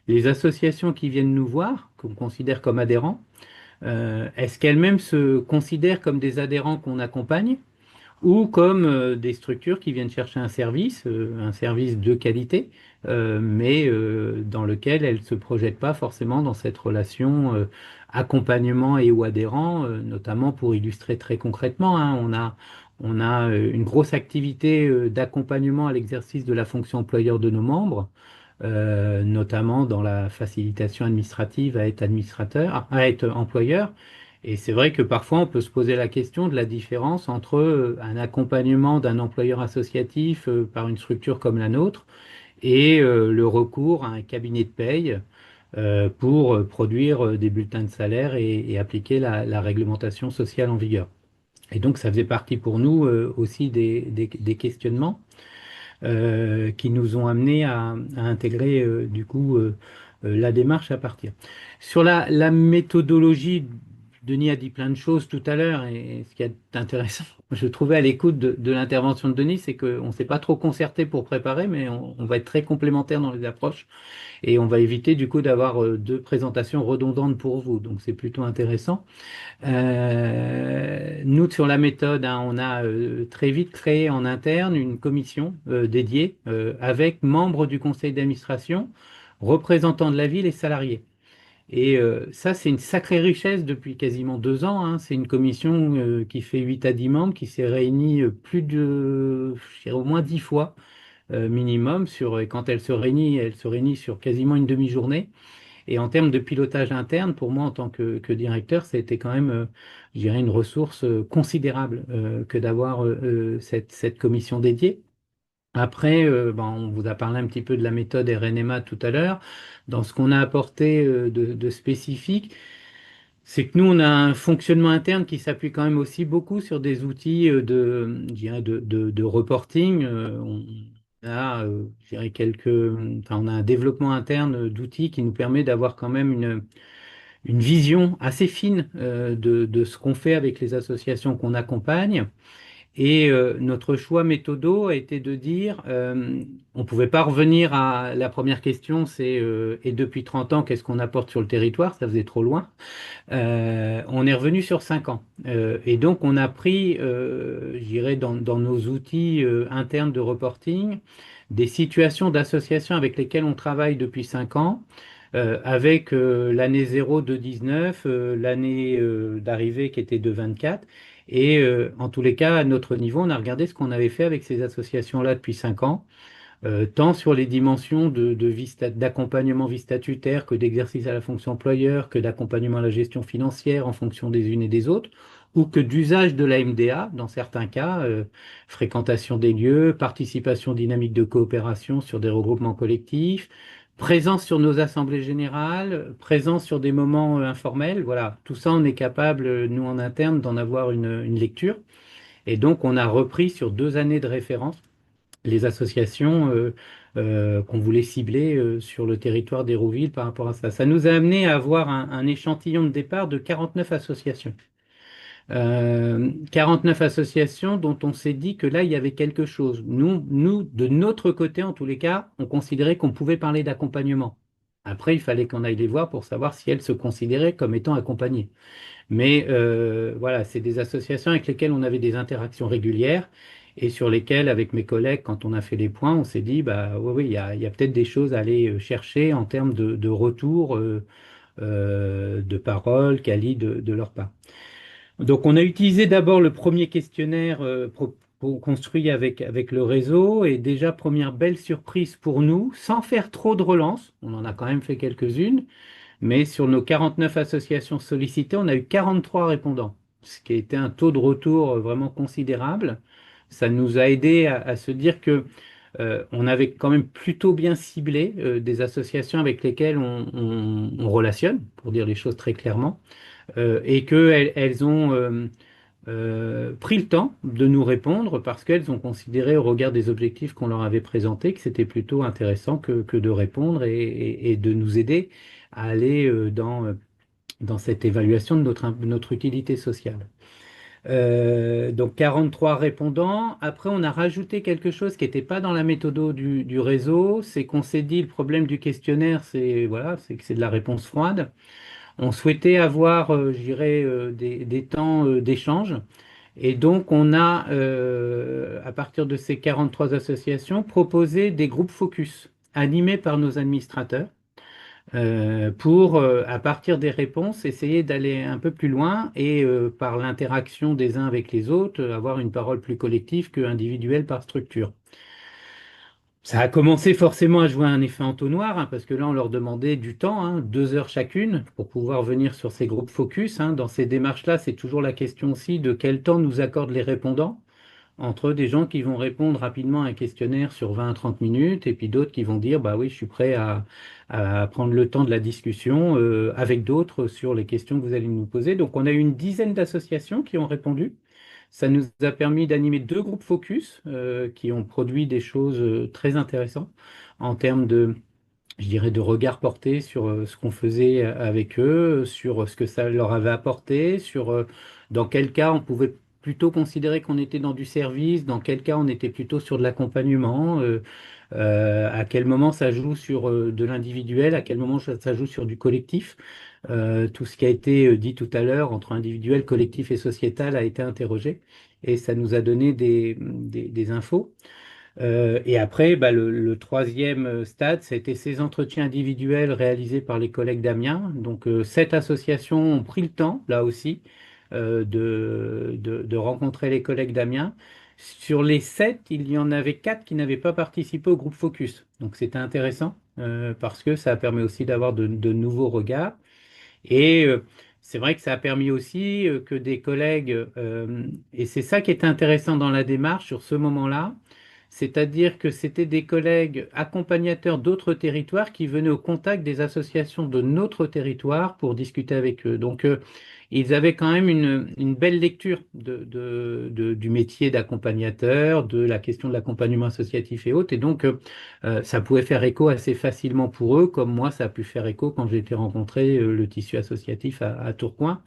les associations qui viennent nous voir, qu'on considère comme adhérents, est-ce qu'elles-mêmes se considèrent comme des adhérents qu'on accompagne? Ou comme des structures qui viennent chercher un service de qualité, mais dans lequel elles ne se projettent pas forcément dans cette relation accompagnement et ou adhérent, notamment pour illustrer très concrètement, hein, on a une grosse activité d'accompagnement à l'exercice de la fonction employeur de nos membres, notamment dans la facilitation administrative à être administrateur, à être employeur. Et c'est vrai que parfois on peut se poser la question de la différence entre un accompagnement d'un employeur associatif par une structure comme la nôtre et le recours à un cabinet de paye pour produire des bulletins de salaire et appliquer la réglementation sociale en vigueur. Et donc ça faisait partie pour nous aussi des questionnements qui nous ont amenés à intégrer du coup la démarche à partir. Sur la méthodologie, Denis a dit plein de choses tout à l'heure et ce qui est intéressant, je trouvais à l'écoute de l'intervention de Denis, c'est qu'on ne s'est pas trop concerté pour préparer, mais on va être très complémentaires dans les approches et on va éviter du coup d'avoir deux présentations redondantes pour vous. Donc c'est plutôt intéressant. Nous, sur la méthode, hein, on a très vite créé en interne une commission dédiée avec membres du conseil d'administration, représentants de la ville et salariés. Et ça, c'est une sacrée richesse depuis quasiment 2 ans, hein. C'est une commission qui fait 8 à 10 membres, qui s'est réunie je dirais au moins 10 fois minimum. Et quand elle se réunit sur quasiment une demi-journée. Et en termes de pilotage interne, pour moi, en tant que directeur, ça a été quand même, je dirais, une ressource considérable que d'avoir cette commission dédiée. Après, ben, on vous a parlé un petit peu de la méthode RNMA tout à l'heure. Dans ce qu'on a apporté de spécifique, c'est que nous, on a un fonctionnement interne qui s'appuie quand même aussi beaucoup sur des outils je dirais de reporting. On a, je dirais enfin, on a un développement interne d'outils qui nous permet d'avoir quand même une vision assez fine de ce qu'on fait avec les associations qu'on accompagne. Et notre choix méthodo a été de dire, on ne pouvait pas revenir à la première question, c'est et depuis 30 ans, qu'est-ce qu'on apporte sur le territoire? Ça faisait trop loin. On est revenu sur 5 ans. Et donc, on a pris, je dirais, dans nos outils internes de reporting, des situations d'associations avec lesquelles on travaille depuis 5 ans, avec l'année 0 de 19, l'année d'arrivée qui était de 24. Et en tous les cas, à notre niveau, on a regardé ce qu'on avait fait avec ces associations-là depuis 5 ans, tant sur les dimensions d'accompagnement vie statutaire que d'exercice à la fonction employeur, que d'accompagnement à la gestion financière en fonction des unes et des autres, ou que d'usage de la MDA, dans certains cas, fréquentation des lieux, participation dynamique de coopération sur des regroupements collectifs, présence sur nos assemblées générales, présence sur des moments informels. Voilà, tout ça, on est capable, nous en interne, d'en avoir une lecture. Et donc, on a repris sur 2 années de référence les associations qu'on voulait cibler sur le territoire d'Hérouville par rapport à ça. Ça nous a amené à avoir un échantillon de départ de 49 associations. 49 associations dont on s'est dit que là, il y avait quelque chose. Nous, de notre côté, en tous les cas, on considérait qu'on pouvait parler d'accompagnement. Après, il fallait qu'on aille les voir pour savoir si elles se considéraient comme étant accompagnées. Mais voilà, c'est des associations avec lesquelles on avait des interactions régulières et sur lesquelles, avec mes collègues, quand on a fait les points, on s'est dit, bah oui, oui, il y a peut-être des choses à aller chercher en termes de retour, de parole, quali de leur part. Donc, on a utilisé d'abord le premier questionnaire construit avec le réseau et déjà, première belle surprise pour nous, sans faire trop de relances, on en a quand même fait quelques-unes, mais sur nos 49 associations sollicitées, on a eu 43 répondants, ce qui a été un taux de retour vraiment considérable. Ça nous a aidé à se dire que on avait quand même plutôt bien ciblé des associations avec lesquelles on relationne, pour dire les choses très clairement, et qu'elles ont pris le temps de nous répondre parce qu'elles ont considéré au regard des objectifs qu'on leur avait présentés que c'était plutôt intéressant que de répondre et de nous aider à aller dans cette évaluation de notre utilité sociale. Donc 43 répondants. Après, on a rajouté quelque chose qui n'était pas dans la méthode du réseau, c'est qu'on s'est dit le problème du questionnaire, c'est voilà, c'est que c'est de la réponse froide. On souhaitait avoir, je dirais, des temps d'échange. Et donc, on a, à partir de ces 43 associations, proposé des groupes focus animés par nos administrateurs pour, à partir des réponses, essayer d'aller un peu plus loin et, par l'interaction des uns avec les autres, avoir une parole plus collective que individuelle par structure. Ça a commencé forcément à jouer un effet entonnoir, hein, parce que là, on leur demandait du temps, hein, 2 heures chacune, pour pouvoir venir sur ces groupes focus, hein. Dans ces démarches-là, c'est toujours la question aussi de quel temps nous accordent les répondants, entre des gens qui vont répondre rapidement à un questionnaire sur 20 à 30 minutes, et puis d'autres qui vont dire, bah oui, je suis prêt à prendre le temps de la discussion avec d'autres sur les questions que vous allez nous poser. Donc, on a eu une dizaine d'associations qui ont répondu. Ça nous a permis d'animer 2 groupes focus qui ont produit des choses très intéressantes en termes de, je dirais, de regard porté sur ce qu'on faisait avec eux, sur ce que ça leur avait apporté, sur dans quel cas on pouvait plutôt considérer qu'on était dans du service, dans quel cas on était plutôt sur de l'accompagnement, à quel moment ça joue sur de l'individuel, à quel moment ça joue sur du collectif. Tout ce qui a été dit tout à l'heure entre individuel, collectif et sociétal a été interrogé et ça nous a donné des infos. Et après, bah, le troisième stade, c'était ces entretiens individuels réalisés par les collègues d'Amiens. Donc, 7 associations ont pris le temps, là aussi, de rencontrer les collègues d'Amiens. Sur les 7, il y en avait 4 qui n'avaient pas participé au groupe Focus. Donc, c'était intéressant parce que ça permet aussi d'avoir de nouveaux regards. Et c'est vrai que ça a permis aussi que des collègues, et c'est ça qui est intéressant dans la démarche sur ce moment-là, c'est-à-dire que c'était des collègues accompagnateurs d'autres territoires qui venaient au contact des associations de notre territoire pour discuter avec eux. Donc, ils avaient quand même une belle lecture du métier d'accompagnateur, de la question de l'accompagnement associatif et autres. Et donc, ça pouvait faire écho assez facilement pour eux, comme moi, ça a pu faire écho quand j'ai été rencontrer le tissu associatif à Tourcoing.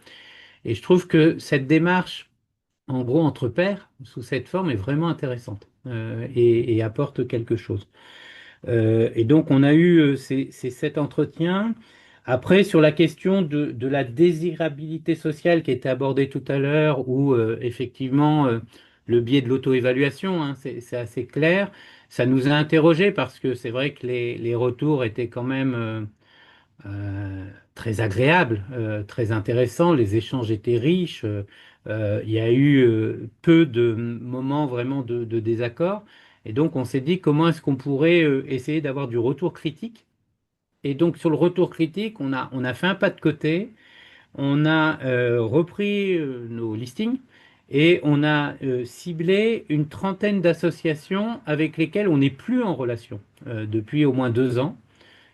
Et je trouve que cette démarche en gros, entre pairs, sous cette forme, est vraiment intéressante et apporte quelque chose. Et donc, on a eu ces 7 entretiens. Après, sur la question de la désirabilité sociale qui a été abordée tout à l'heure, où effectivement, le biais de l'auto-évaluation, hein, c'est assez clair, ça nous a interrogés parce que c'est vrai que les retours étaient quand même très agréables, très intéressants, les échanges étaient riches, il y a eu peu de moments vraiment de désaccord. Et donc, on s'est dit comment est-ce qu'on pourrait essayer d'avoir du retour critique. Et donc, sur le retour critique, on a fait un pas de côté, on a repris nos listings et on a ciblé une trentaine d'associations avec lesquelles on n'est plus en relation depuis au moins 2 ans.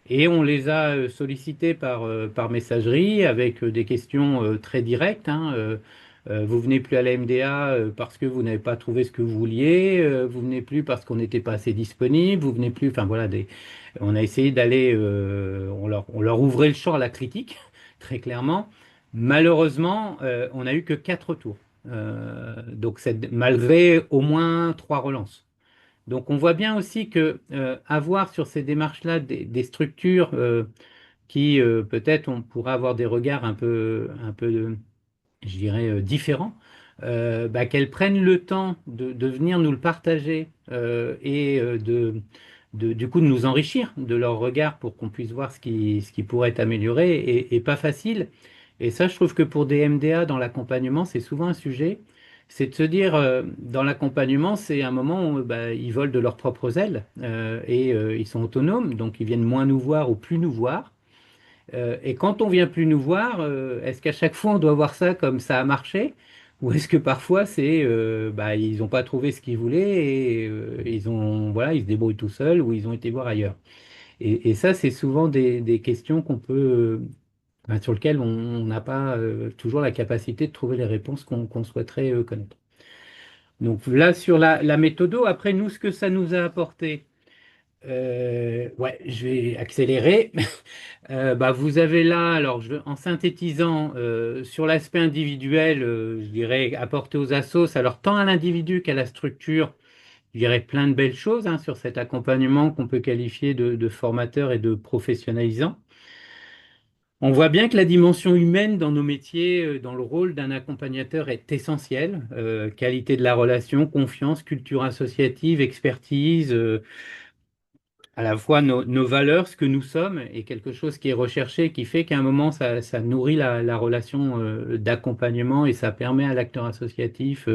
Et on les a sollicités par messagerie avec des questions très directes, hein. Vous venez plus à la MDA parce que vous n'avez pas trouvé ce que vous vouliez, vous venez plus parce qu'on n'était pas assez disponible, vous venez plus, enfin voilà, on a essayé d'aller, on leur ouvrait le champ à la critique, très clairement. Malheureusement, on n'a eu que 4 tours. Donc malgré au moins 3 relances. Donc on voit bien aussi que avoir sur ces démarches-là des structures qui peut-être on pourrait avoir des regards un peu, je dirais, différents, bah, qu'elles prennent le temps de venir nous le partager et du coup de nous enrichir de leur regard pour qu'on puisse voir ce qui pourrait être amélioré et pas facile. Et ça, je trouve que pour des MDA dans l'accompagnement, c'est souvent un sujet. C'est de se dire, dans l'accompagnement, c'est un moment où bah, ils volent de leurs propres ailes et ils sont autonomes, donc ils viennent moins nous voir ou plus nous voir. Et quand on vient plus nous voir, est-ce qu'à chaque fois on doit voir ça comme ça a marché? Ou est-ce que parfois c'est bah, ils n'ont pas trouvé ce qu'ils voulaient et voilà, ils se débrouillent tout seuls ou ils ont été voir ailleurs. Et ça, c'est souvent des questions enfin, sur lesquelles on n'a pas toujours la capacité de trouver les réponses qu'on souhaiterait connaître. Donc là, sur la méthodo, après nous, ce que ça nous a apporté, ouais, je vais accélérer. Bah, vous avez là, alors en synthétisant, sur l'aspect individuel, je dirais apporter aux assos, alors tant à l'individu qu'à la structure, je dirais plein de belles choses hein, sur cet accompagnement qu'on peut qualifier de formateur et de professionnalisant. On voit bien que la dimension humaine dans nos métiers, dans le rôle d'un accompagnateur est essentielle. Qualité de la relation, confiance, culture associative, expertise. À la fois nos valeurs, ce que nous sommes, et quelque chose qui est recherché, qui fait qu'à un moment, ça nourrit la relation d'accompagnement et ça permet à l'acteur associatif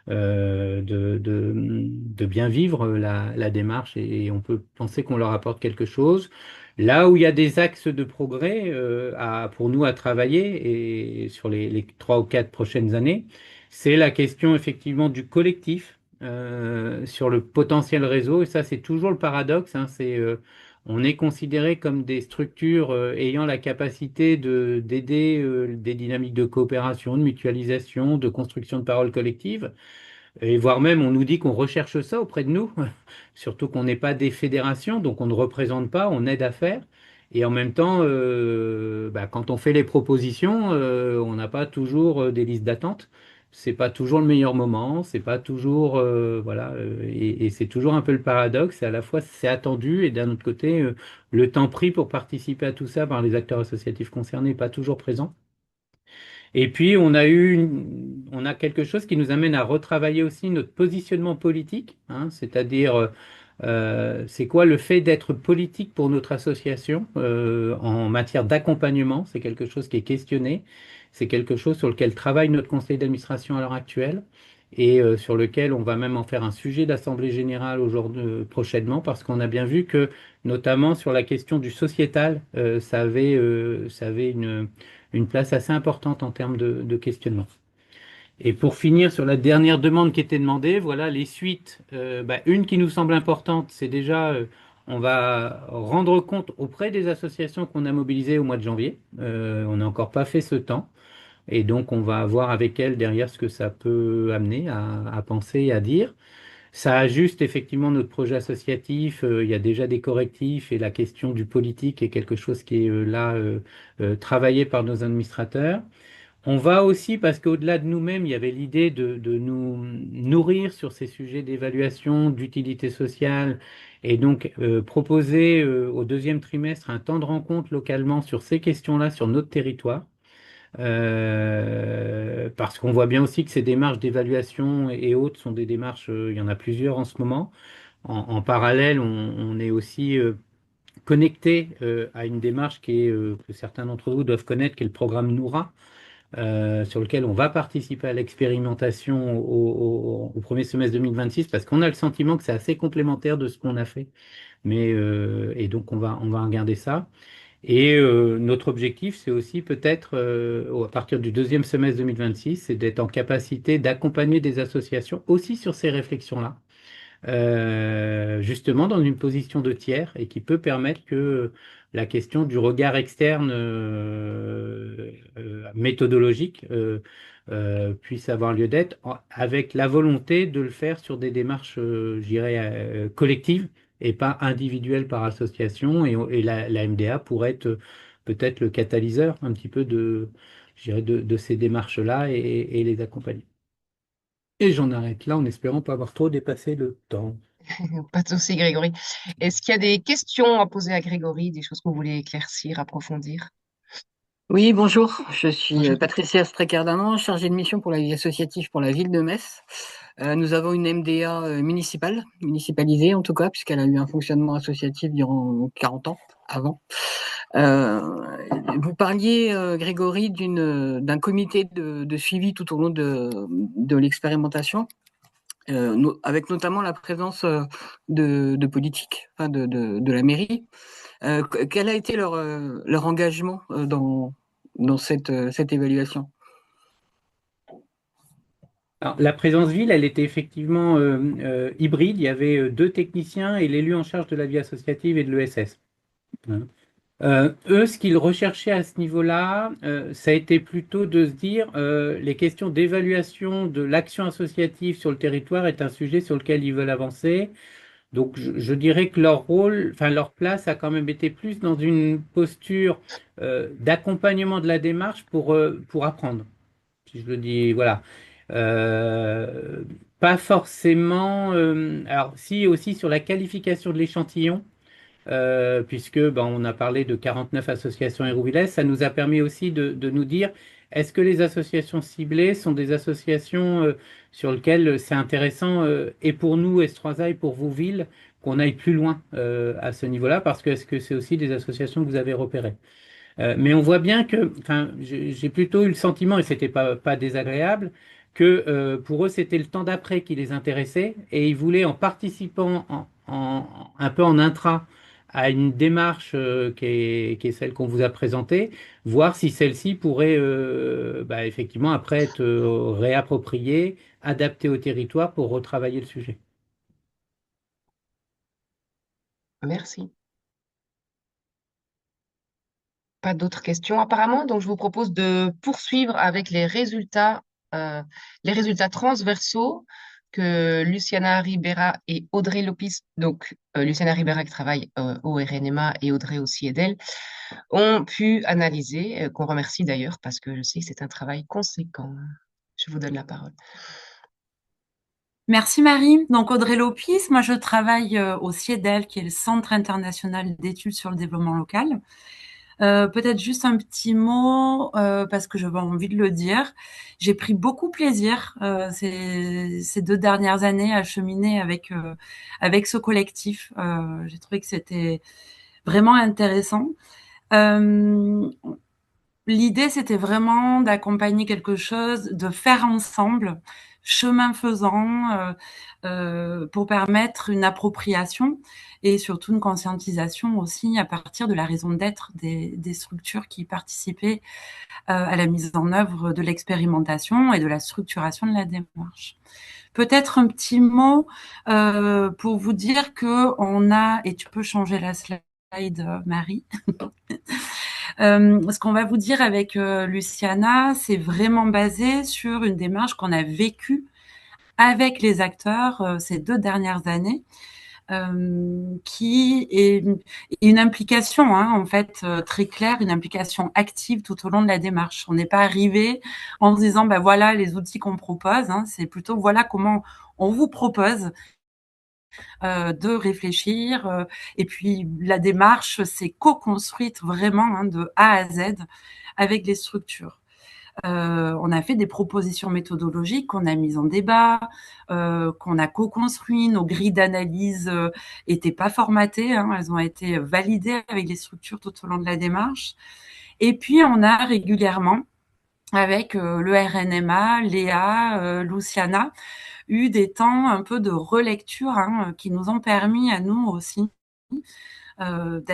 de bien vivre la démarche et on peut penser qu'on leur apporte quelque chose. Là où il y a des axes de progrès pour nous à travailler et sur les 3 ou 4 prochaines années, c'est la question effectivement du collectif sur le potentiel réseau. Et ça, c'est toujours le paradoxe, hein, on est considéré comme des structures ayant la capacité d'aider des dynamiques de coopération, de mutualisation, de construction de paroles collectives. Et voire même, on nous dit qu'on recherche ça auprès de nous, surtout qu'on n'est pas des fédérations, donc on ne représente pas, on aide à faire. Et en même temps, bah, quand on fait les propositions, on n'a pas toujours des listes d'attente. C'est pas toujours le meilleur moment, c'est pas toujours, voilà, et c'est toujours un peu le paradoxe. C'est à la fois c'est attendu et d'un autre côté, le temps pris pour participer à tout ça par les acteurs associatifs concernés n'est pas toujours présent. Et puis, on a quelque chose qui nous amène à retravailler aussi notre positionnement politique, hein, c'est-à-dire, c'est quoi le fait d'être politique pour notre association en matière d'accompagnement? C'est quelque chose qui est questionné, c'est quelque chose sur lequel travaille notre conseil d'administration à l'heure actuelle et sur lequel on va même en faire un sujet d'assemblée générale aujourd'hui, prochainement, parce qu'on a bien vu que, notamment sur la question du sociétal, ça avait une place assez importante en termes de questionnement. Et pour finir sur la dernière demande qui était demandée, voilà les suites. Bah, une qui nous semble importante, c'est déjà, on va rendre compte auprès des associations qu'on a mobilisées au mois de janvier. On n'a encore pas fait ce temps. Et donc, on va voir avec elles derrière ce que ça peut amener à penser et à dire. Ça ajuste effectivement notre projet associatif. Il y a déjà des correctifs et la question du politique est quelque chose qui est là travaillé par nos administrateurs. On va aussi, parce qu'au-delà de nous-mêmes, il y avait l'idée de nous nourrir sur ces sujets d'évaluation, d'utilité sociale, et donc proposer au deuxième trimestre un temps de rencontre localement sur ces questions-là, sur notre territoire. Parce qu'on voit bien aussi que ces démarches d'évaluation et autres sont des démarches, il y en a plusieurs en ce moment. En parallèle, on est aussi connecté à une démarche que certains d'entre vous doivent connaître, qui est le programme Noura, sur lequel on va participer à l'expérimentation au premier semestre 2026, parce qu'on a le sentiment que c'est assez complémentaire de ce qu'on a fait. Et donc on va regarder ça. Et notre objectif, c'est aussi peut-être, à partir du deuxième semestre 2026, c'est d'être en capacité d'accompagner des associations aussi sur ces réflexions-là, justement dans une position de tiers et qui peut permettre que la question du regard externe méthodologique puisse avoir lieu d'être avec la volonté de le faire sur des démarches, je dirais, collectives et pas individuelles par association. Et la MDA pourrait être peut-être le catalyseur un petit peu je dirais, de ces démarches-là et les accompagner. Et j'en arrête là en espérant pas avoir trop dépassé le temps. Pas de souci, Grégory. Est-ce qu'il y a des questions à poser à Grégory, des choses que vous voulez éclaircir, approfondir? Oui, bonjour. Je suis Bonjour. Patricia Strecardaman, chargée de mission pour la vie associative pour la ville de Metz. Nous avons une MDA municipalisée en tout cas, puisqu'elle a eu un fonctionnement associatif durant 40 ans avant. Vous parliez, Grégory, d'un comité de suivi tout au long de l'expérimentation. Avec notamment la présence de politiques, enfin de la mairie. Quel a été leur engagement dans cette évaluation? Alors, la présence ville, elle était effectivement hybride. Il y avait deux techniciens et l'élu en charge de la vie associative et de l'ESS. Hein. Eux, ce qu'ils recherchaient à ce niveau-là, ça a été plutôt de se dire les questions d'évaluation de l'action associative sur le territoire est un sujet sur lequel ils veulent avancer. Donc, je dirais que leur rôle, enfin leur place a quand même été plus dans une posture d'accompagnement de la démarche pour apprendre. Si je le dis, voilà. Euh, Pas forcément. Alors, si aussi sur la qualification de l'échantillon, puisque ben, on a parlé de 49 associations Hérouvillès, ça nous a permis aussi de nous dire est-ce que les associations ciblées sont des associations sur lesquelles c'est intéressant et pour nous, S3A, et pour vous, villes, qu'on aille plus loin à ce niveau-là, parce que est-ce que c'est aussi des associations que vous avez repérées? Mais on voit bien que, enfin, j'ai plutôt eu le sentiment, et c'était pas désagréable, que pour eux, c'était le temps d'après qui les intéressait, et ils voulaient, en participant un peu en intra à une démarche qui est celle qu'on vous a présentée, voir si celle-ci pourrait bah, effectivement après être réappropriée, adaptée au territoire pour retravailler le sujet. Merci. Pas d'autres questions apparemment, donc je vous propose de poursuivre avec les résultats transversaux que Luciana Ribera et Audrey Lopis, donc Luciana Ribera qui travaille au RNMA et Audrey aussi d'elle, ont pu analyser, qu'on remercie d'ailleurs parce que je sais que c'est un travail conséquent. Je vous donne la parole. Merci Marie. Donc Audrey Lopis, moi je travaille au CIEDEL, qui est le Centre international d'études sur le développement local. Peut-être juste un petit mot, parce que j'avais envie de le dire. J'ai pris beaucoup plaisir ces 2 dernières années à cheminer avec ce collectif. J'ai trouvé que c'était vraiment intéressant. L'idée, c'était vraiment d'accompagner quelque chose, de faire ensemble, chemin faisant, pour permettre une appropriation et surtout une conscientisation aussi à partir de la raison d'être des structures qui participaient à la mise en œuvre de l'expérimentation et de la structuration de la démarche. Peut-être un petit mot pour vous dire que on a, et tu peux changer la slide, Marie. Ce qu'on va vous dire avec Luciana, c'est vraiment basé sur une démarche qu'on a vécue avec les acteurs ces 2 dernières années. qui est une implication, hein, en fait, très claire, une implication active tout au long de la démarche. On n'est pas arrivé en se disant, ben voilà les outils qu'on propose, hein, c'est plutôt voilà comment on vous propose de réfléchir. Et puis la démarche s'est co-construite vraiment, hein, de A à Z avec les structures. On a fait des propositions méthodologiques qu'on a mises en débat, qu'on a co-construit. Nos grilles d'analyse étaient pas formatées, hein, elles ont été validées avec les structures tout au long de la démarche. Et puis on a régulièrement, avec le RNMA, Léa, Luciana, eu des temps un peu de relecture, hein, qui nous ont permis à nous aussi de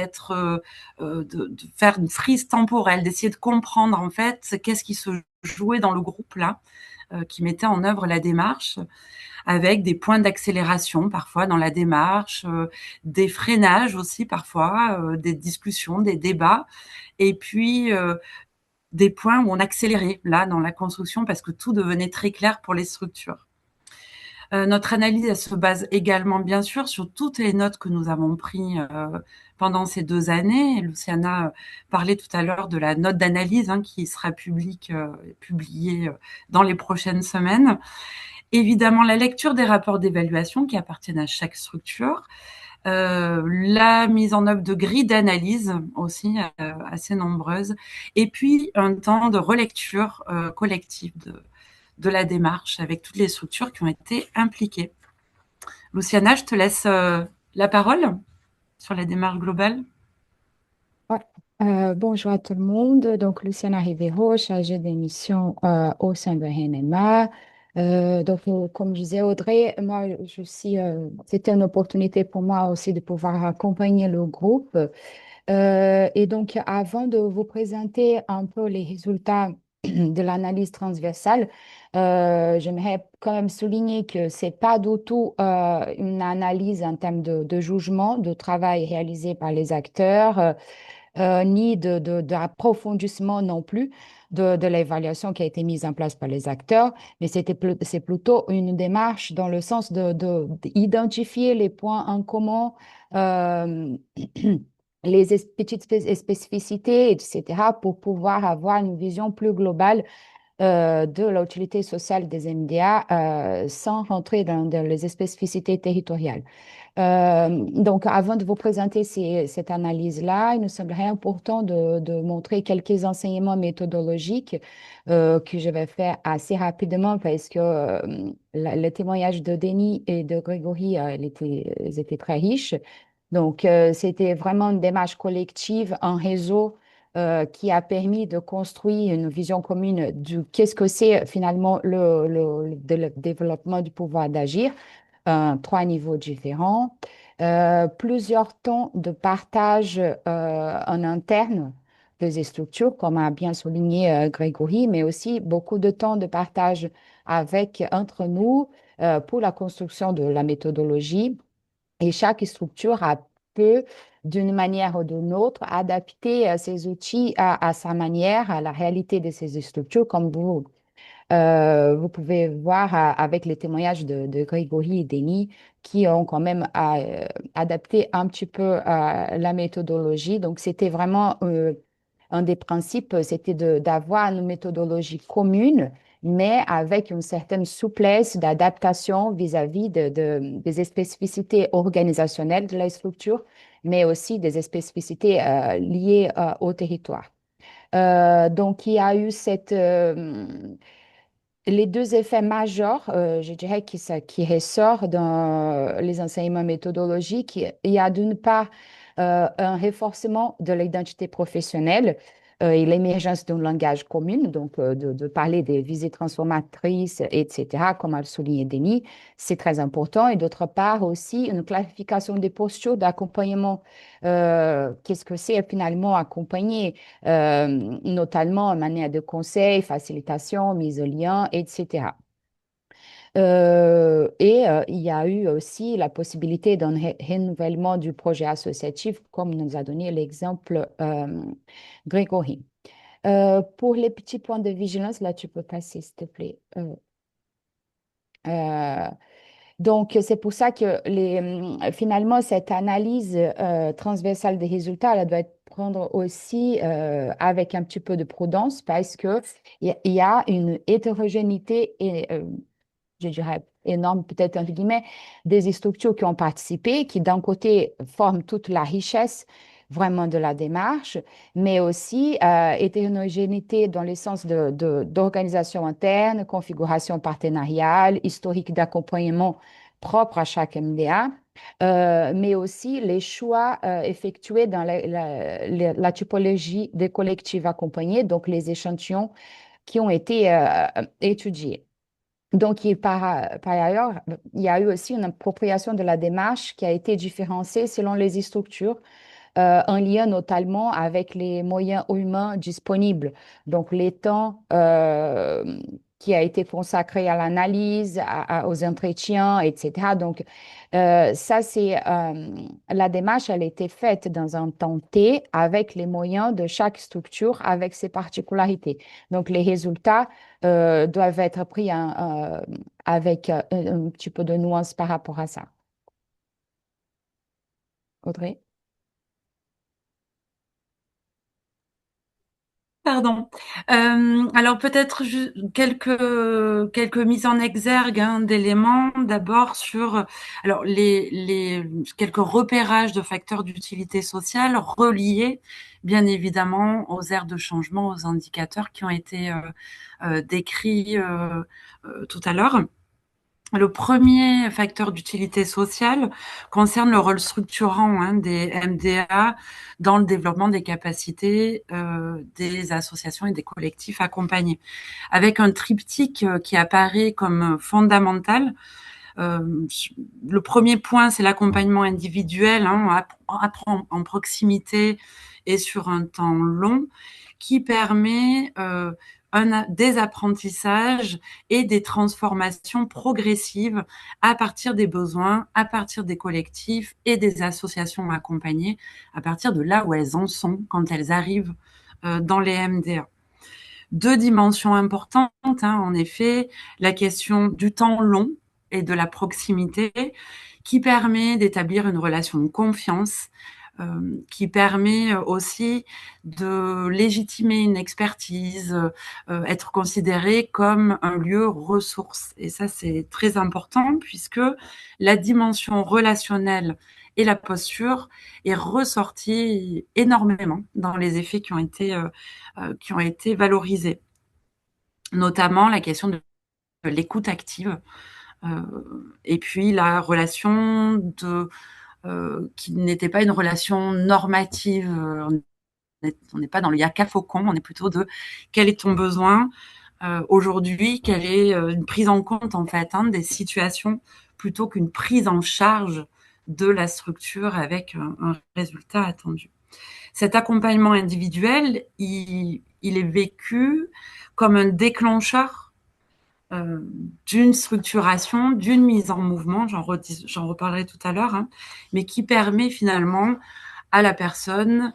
faire une frise temporelle, d'essayer de comprendre en fait qu'est-ce qui se jouait dans le groupe là, qui mettait en œuvre la démarche, avec des points d'accélération parfois dans la démarche, des freinages aussi parfois, des discussions, des débats, et puis des points où on accélérait là dans la construction parce que tout devenait très clair pour les structures. Notre analyse, elle se base également, bien sûr, sur toutes les notes que nous avons prises pendant ces 2 années. Luciana parlait tout à l'heure de la note d'analyse, hein, qui sera publiée dans les prochaines semaines. Évidemment, la lecture des rapports d'évaluation qui appartiennent à chaque structure. La mise en œuvre de grilles d'analyse aussi assez nombreuses. Et puis, un temps de relecture collective de la démarche avec toutes les structures qui ont été impliquées. Luciana, je te laisse la parole sur la démarche globale. Ouais. Bonjour à tout le monde. Donc, Luciana Rivero, chargée des missions au sein de RNMA. Comme disait Audrey, moi, c'était une opportunité pour moi aussi de pouvoir accompagner le groupe. Et donc, avant de vous présenter un peu les résultats de l'analyse transversale, j'aimerais quand même souligner que c'est pas du tout une analyse en termes de jugement, de travail réalisé par les acteurs, ni d'approfondissement non plus de l'évaluation qui a été mise en place par les acteurs, mais c'est plutôt une démarche dans le sens d'identifier les points en commun, euh, petites spécificités, etc., pour pouvoir avoir une vision plus globale de l'utilité sociale des MDA sans rentrer dans les spécificités territoriales. Donc, avant de vous présenter cette analyse-là, il nous semblerait important de montrer quelques enseignements méthodologiques que je vais faire assez rapidement parce que le témoignage de Denis et de Grégory, ils étaient très riches. Donc, c'était vraiment une démarche collective, un réseau qui a permis de construire une vision commune du qu'est-ce que c'est finalement le développement du pouvoir d'agir, 3 niveaux différents, plusieurs temps de partage en interne des structures, comme a bien souligné Grégory, mais aussi beaucoup de temps de partage entre nous pour la construction de la méthodologie. Et chaque structure a pu, d'une manière ou d'une autre, adapter ses outils à sa manière, à la réalité de ces structures, comme vous pouvez voir avec les témoignages de Grégory et Denis qui ont quand même adapté un petit peu la méthodologie. Donc, c'était vraiment un des principes, c'était d'avoir une méthodologie commune, mais avec une certaine souplesse d'adaptation vis-à-vis des spécificités organisationnelles de la structure, mais aussi des spécificités liées au territoire. Donc, il y a eu les 2 effets majeurs, je dirais, qui ressortent dans les enseignements méthodologiques. Il y a d'une part un renforcement de l'identité professionnelle et l'émergence d'un langage commun, donc de parler des visées transformatrices, etc., comme a souligné Denis, c'est très important. Et d'autre part aussi une clarification des postures d'accompagnement. Qu'est-ce que c'est finalement accompagner? Notamment en manière de conseil, facilitation, mise au lien, etc. Il y a eu aussi la possibilité d'un renouvellement du projet associatif, comme nous a donné l'exemple Grégory. Pour les petits points de vigilance, là, tu peux passer, s'il te plaît. Euh, Donc, c'est pour ça que finalement, cette analyse transversale des résultats, elle doit être prendre aussi avec un petit peu de prudence parce que il y a une hétérogénéité et je dirais énorme, peut-être entre guillemets, des structures qui ont participé, qui d'un côté forment toute la richesse vraiment de la démarche, mais aussi hétérogénéité dans le sens d'organisation interne, configuration partenariale, historique d'accompagnement propre à chaque MDA, mais aussi les choix effectués dans la typologie des collectifs accompagnés, donc les échantillons qui ont été étudiés. Donc, par ailleurs, il y a eu aussi une appropriation de la démarche qui a été différenciée selon les structures, en lien notamment avec les moyens humains disponibles. Donc, les temps qui a été consacré à l'analyse, aux entretiens, etc. Donc, ça, la démarche, elle a été faite dans un temps T avec les moyens de chaque structure, avec ses particularités. Donc, les résultats doivent être pris avec un petit peu de nuance par rapport à ça. Audrey? Pardon. Alors peut-être quelques mises en exergue d'éléments. D'abord sur alors les quelques repérages de facteurs d'utilité sociale reliés bien évidemment aux aires de changement, aux indicateurs qui ont été décrits tout à l'heure. Le premier facteur d'utilité sociale concerne le rôle structurant des MDA dans le développement des capacités des associations et des collectifs accompagnés, avec un triptyque qui apparaît comme fondamental. Le premier point, c'est l'accompagnement individuel, apprend en proximité et sur un temps long, qui permet des apprentissages et des transformations progressives à partir des besoins, à partir des collectifs et des associations accompagnées, à partir de là où elles en sont quand elles arrivent dans les MDA. Deux dimensions importantes, en effet, la question du temps long et de la proximité qui permet d'établir une relation de confiance, qui permet aussi de légitimer une expertise, être considéré comme un lieu ressource. Et ça, c'est très important puisque la dimension relationnelle et la posture est ressortie énormément dans les effets qui ont été valorisés. Notamment la question de l'écoute active et puis la relation qui n'était pas une relation normative. On n'est pas dans le yaka faucon, on est plutôt de quel est ton besoin aujourd'hui, quelle est une prise en compte en fait des situations plutôt qu'une prise en charge de la structure avec un résultat attendu. Cet accompagnement individuel, il est vécu comme un déclencheur d'une structuration, d'une mise en mouvement, j'en reparlerai tout à l'heure, mais qui permet finalement à la personne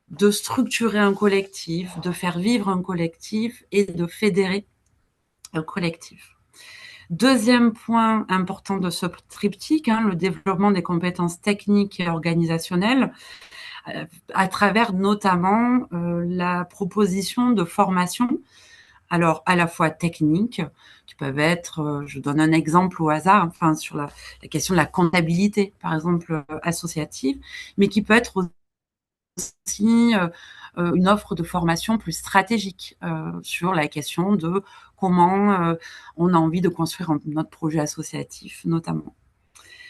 de structurer un collectif, de faire vivre un collectif et de fédérer un collectif. Deuxième point important de ce triptyque, le développement des compétences techniques et organisationnelles, à travers notamment la proposition de formation, alors à la fois techniques, qui peuvent être, je donne un exemple au hasard, sur la question de la comptabilité, par exemple, associative, mais qui peut être aussi une offre de formation plus stratégique sur la question de comment on a envie de construire notre projet associatif, notamment.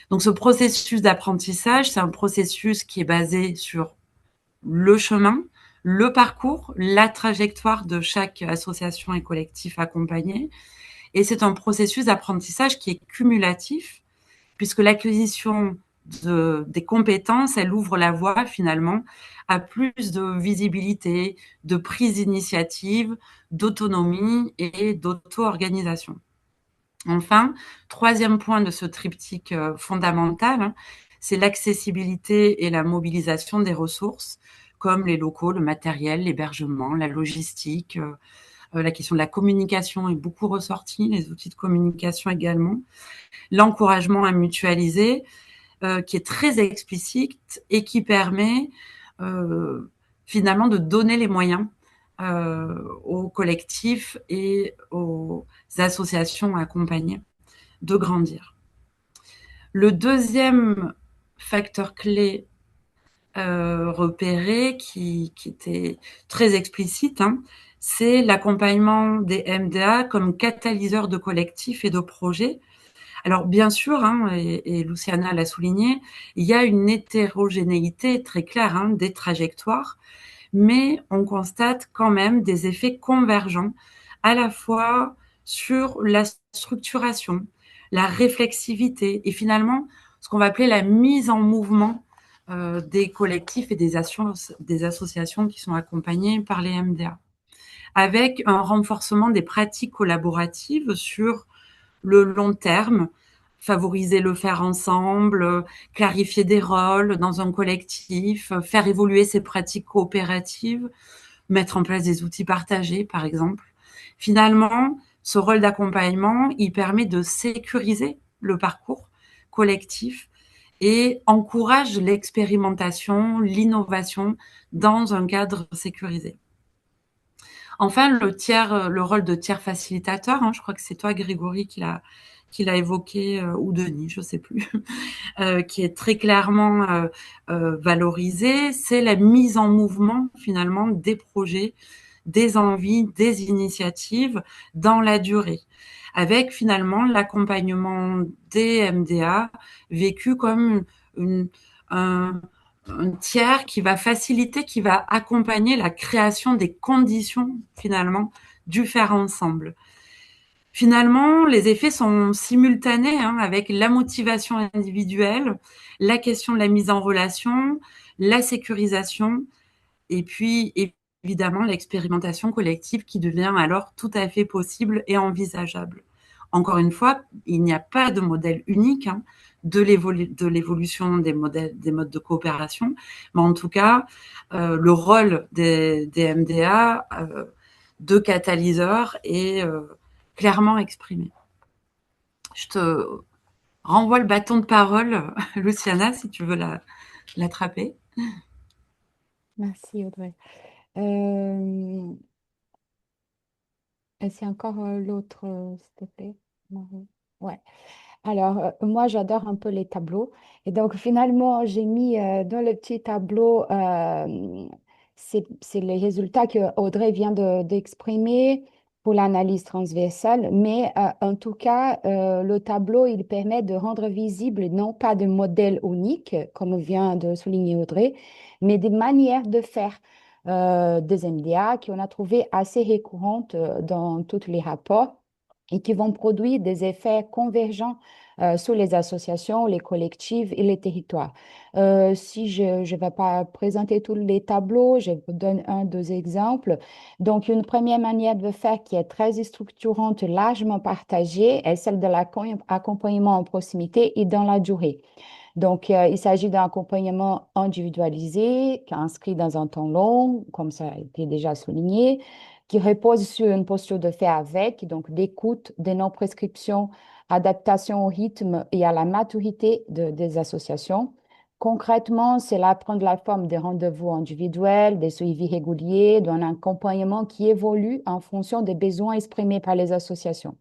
Donc, ce processus d'apprentissage, c'est un processus qui est basé sur le chemin, le parcours, la trajectoire de chaque association et collectif accompagné. Et c'est un processus d'apprentissage qui est cumulatif, puisque l'acquisition des compétences, elle ouvre la voie finalement à plus de visibilité, de prise d'initiative, d'autonomie et d'auto-organisation. Enfin, troisième point de ce triptyque fondamental, c'est l'accessibilité et la mobilisation des ressources, comme les locaux, le matériel, l'hébergement, la logistique, La question de la communication est beaucoup ressortie, les outils de communication également. L'encouragement à mutualiser, qui est très explicite et qui permet finalement de donner les moyens aux collectifs et aux associations accompagnées de grandir. Le deuxième facteur clé repéré qui était très explicite, hein, c'est l'accompagnement des MDA comme catalyseur de collectifs et de projets. Alors bien sûr, hein, et Luciana l'a souligné, il y a une hétérogénéité très claire hein, des trajectoires, mais on constate quand même des effets convergents à la fois sur la structuration, la réflexivité et finalement ce qu'on va appeler la mise en mouvement des collectifs et des associations qui sont accompagnées par les MDA, avec un renforcement des pratiques collaboratives sur le long terme, favoriser le faire ensemble, clarifier des rôles dans un collectif, faire évoluer ces pratiques coopératives, mettre en place des outils partagés, par exemple. Finalement, ce rôle d'accompagnement, il permet de sécuriser le parcours collectif et encourage l'expérimentation, l'innovation dans un cadre sécurisé. Enfin, le rôle de tiers facilitateur, hein, je crois que c'est toi, Grégory, qui l'a évoqué, ou Denis, je ne sais plus, qui est très clairement valorisé, c'est la mise en mouvement, finalement, des projets, des envies, des initiatives dans la durée, avec finalement l'accompagnement des MDA vécu comme un tiers qui va faciliter, qui va accompagner la création des conditions finalement du faire ensemble. Finalement, les effets sont simultanés hein, avec la motivation individuelle, la question de la mise en relation, la sécurisation et puis évidemment l'expérimentation collective qui devient alors tout à fait possible et envisageable. Encore une fois, il n'y a pas de modèle unique hein, de l'évolution des modes de coopération, mais en tout cas, le rôle des MDA de catalyseur est clairement exprimé. Je te renvoie le bâton de parole, Luciana, si tu veux l'attraper. Merci, Audrey. C'est encore l'autre, s'il te plaît, Marie. Ouais. Alors, moi, j'adore un peu les tableaux. Et donc, finalement, j'ai mis dans le petit tableau, c'est les résultats que Audrey vient d'exprimer pour l'analyse transversale. Mais en tout cas, le tableau, il permet de rendre visible non pas de modèle unique, comme vient de souligner Audrey, mais des manières de faire des MDA qu'on a trouvé assez récurrentes dans tous les rapports et qui vont produire des effets convergents sur les associations, les collectifs et les territoires. Si je ne vais pas présenter tous les tableaux, je vous donne un, deux exemples. Donc, une première manière de faire qui est très structurante, largement partagée, est celle de l'accompagnement en proximité et dans la durée. Donc, il s'agit d'un accompagnement individualisé, qui est inscrit dans un temps long, comme ça a été déjà souligné, qui repose sur une posture de faire avec, donc d'écoute, de non-prescription, adaptation au rythme et à la maturité des associations. Concrètement, cela prend la forme des rendez-vous individuels, des suivis réguliers, d'un accompagnement qui évolue en fonction des besoins exprimés par les associations.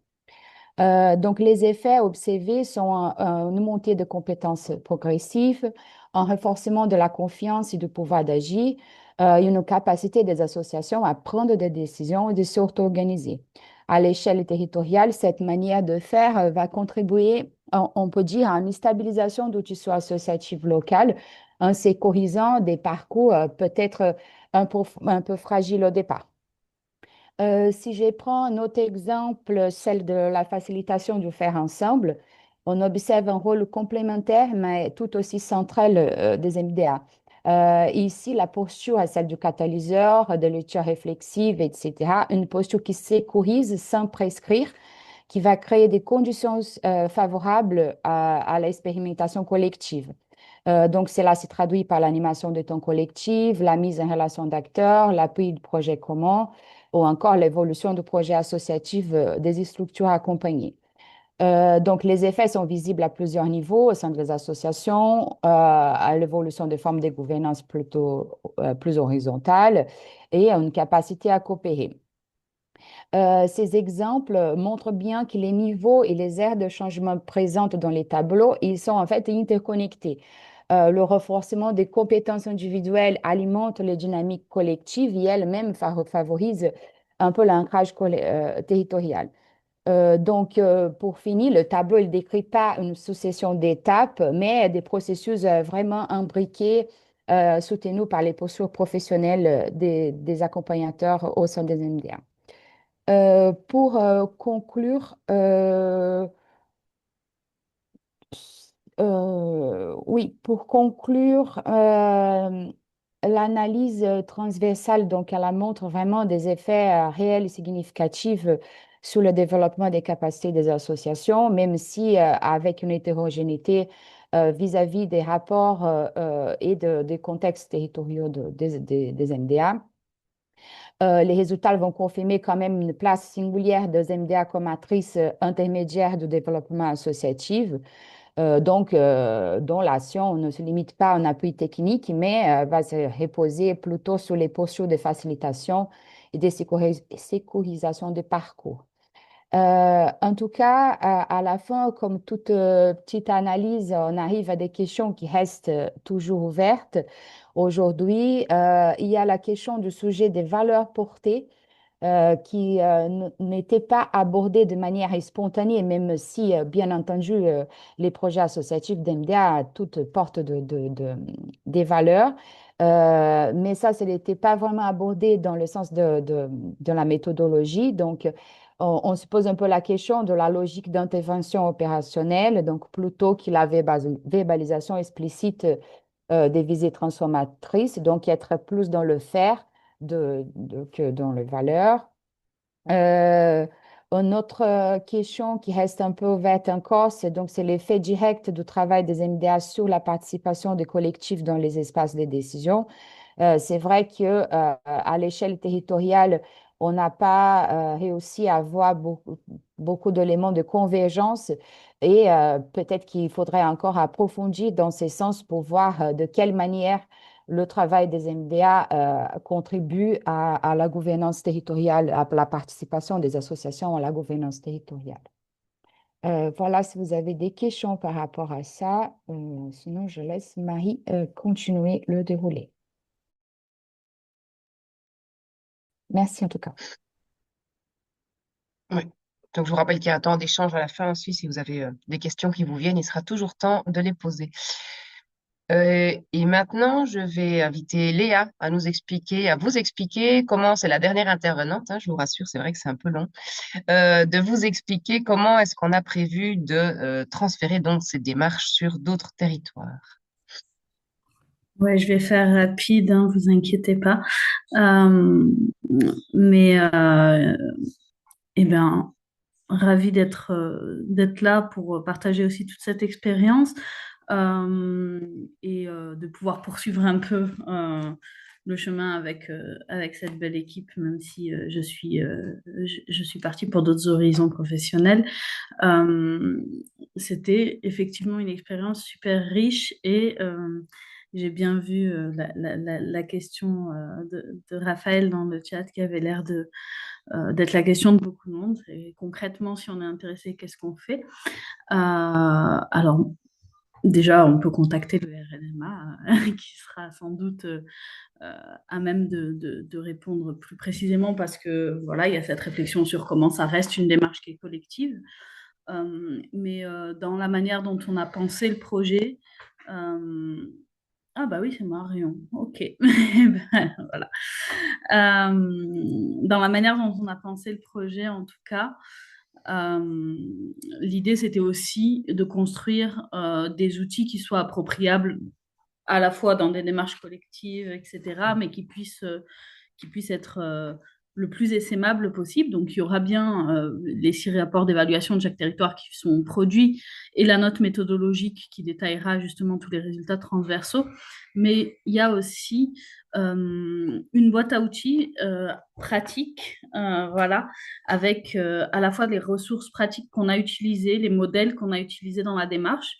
Donc, les effets observés sont une montée de compétences progressives, un renforcement de la confiance et du pouvoir d'agir, une capacité des associations à prendre des décisions et de s'auto-organiser. À l'échelle territoriale, cette manière de faire va contribuer, on peut dire, à une stabilisation du tissu associatif local en sécurisant des parcours peut-être un peu fragiles au départ. Si je prends un autre exemple, celle de la facilitation du faire ensemble, on observe un rôle complémentaire, mais tout aussi central des MDA. Ici, la posture est celle du catalyseur, de lecture réflexive, etc. Une posture qui sécurise sans prescrire, qui va créer des conditions favorables à l'expérimentation collective. Donc, cela se traduit par l'animation de temps collectif, la mise en relation d'acteurs, l'appui de projets communs, ou encore l'évolution du projet associatif des structures accompagnées. Donc, les effets sont visibles à plusieurs niveaux au sein des associations, à l'évolution des formes de gouvernance plutôt plus horizontales et à une capacité à coopérer. Ces exemples montrent bien que les niveaux et les aires de changement présents dans les tableaux, ils sont en fait interconnectés. Le renforcement des compétences individuelles alimente les dynamiques collectives et elles-mêmes favorisent un peu l'ancrage territorial. Pour finir, le tableau, il ne décrit pas une succession d'étapes, mais des processus vraiment imbriqués, soutenus par les postures professionnelles des accompagnateurs au sein des MDA. Pour conclure, oui, pour conclure, l'analyse transversale, donc, elle montre vraiment des effets réels et significatifs sur le développement des capacités des associations, même si avec une hétérogénéité vis-à-vis des rapports et des contextes territoriaux des MDA. Les résultats vont confirmer quand même une place singulière des MDA comme actrice intermédiaire du développement associatif, dont l'action ne se limite pas à un appui technique, mais va se reposer plutôt sur les postures de facilitation et de sécurisation de parcours. En tout cas, à la fin, comme toute petite analyse, on arrive à des questions qui restent toujours ouvertes. Aujourd'hui, il y a la question du sujet des valeurs portées qui n'était pas abordée de manière spontanée, même si, bien entendu, les projets associatifs d'MDA toutes portent des valeurs. Mais ça n'était pas vraiment abordé dans le sens de la méthodologie. Donc, on se pose un peu la question de la logique d'intervention opérationnelle, donc plutôt que la verbalisation explicite des visées transformatrices, donc être plus dans le faire que dans les valeurs. Euh, une autre question qui reste un peu ouverte encore, c'est l'effet direct du travail des MDA sur la participation des collectifs dans les espaces de décision. C'est vrai que à l'échelle territoriale, on n'a pas réussi à avoir beaucoup d'éléments de convergence et peut-être qu'il faudrait encore approfondir dans ce sens pour voir de quelle manière le travail des MDA contribue à la gouvernance territoriale, à la participation des associations à la gouvernance territoriale. Voilà, si vous avez des questions par rapport à ça, sinon je laisse Marie continuer le déroulé. Merci en tout cas. Oui. Donc, je vous rappelle qu'il y a un temps d'échange à la fin aussi. Si vous avez des questions qui vous viennent, il sera toujours temps de les poser. Et maintenant, je vais inviter Léa à vous expliquer comment, c'est la dernière intervenante, hein, je vous rassure, c'est vrai que c'est un peu long, de vous expliquer comment est-ce qu'on a prévu de transférer donc ces démarches sur d'autres territoires. Ouais, je vais faire rapide, hein, vous inquiétez pas. Mais eh ben, ravie d'être là pour partager aussi toute cette expérience et de pouvoir poursuivre un peu le chemin avec cette belle équipe, même si je suis partie pour d'autres horizons professionnels. C'était effectivement une expérience super riche et j'ai bien vu la question de Raphaël dans le chat qui avait l'air d'être la question de beaucoup de monde. Et concrètement, si on est intéressé, qu'est-ce qu'on fait? Alors, déjà, on peut contacter le RNMA qui sera sans doute à même de répondre plus précisément parce que voilà, il y a cette réflexion sur comment ça reste une démarche qui est collective. Mais dans la manière dont on a pensé le projet, ah bah oui, c'est Marion. Ok. Ben, voilà. Dans la manière dont on a pensé le projet, en tout cas, l'idée c'était aussi de construire des outils qui soient appropriables à la fois dans des démarches collectives, etc., mais qui puissent être le plus essaimable possible. Donc, il y aura bien les 6 rapports d'évaluation de chaque territoire qui sont produits et la note méthodologique qui détaillera justement tous les résultats transversaux. Mais il y a aussi une boîte à outils pratique, voilà, avec à la fois les ressources pratiques qu'on a utilisées, les modèles qu'on a utilisés dans la démarche,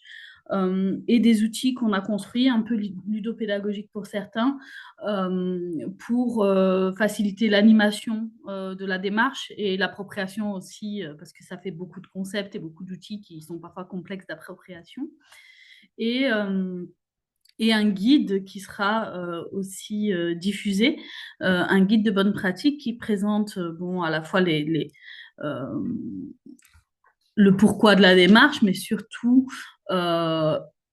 et des outils qu'on a construits, un peu ludopédagogiques pour certains, pour faciliter l'animation de la démarche et l'appropriation aussi, parce que ça fait beaucoup de concepts et beaucoup d'outils qui sont parfois complexes d'appropriation. Et un guide qui sera aussi diffusé, un guide de bonne pratique qui présente bon, à la fois le pourquoi de la démarche, mais surtout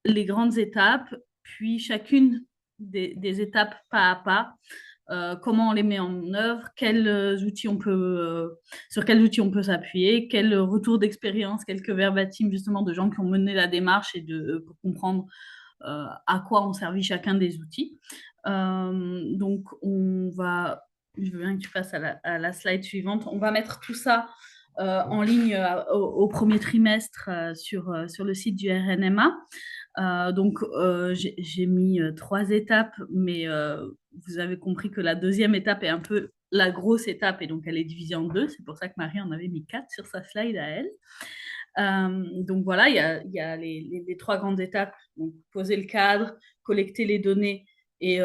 les grandes étapes, puis chacune des étapes pas à pas, comment on les met en œuvre, quels outils on peut, sur quels outils on peut s'appuyer, quel retour d'expérience, quelques verbatims justement de gens qui ont mené la démarche et pour comprendre à quoi ont servi chacun des outils. Donc, je veux bien que tu passes à la slide suivante. On va mettre tout ça en ligne au premier trimestre sur le site du RNMA. Donc, j'ai mis 3 étapes, mais vous avez compris que la deuxième étape est un peu la grosse étape et donc elle est divisée en 2. C'est pour ça que Marie en avait mis 4 sur sa slide à elle. Donc voilà, il y a les 3 grandes étapes. Donc, poser le cadre, collecter les données et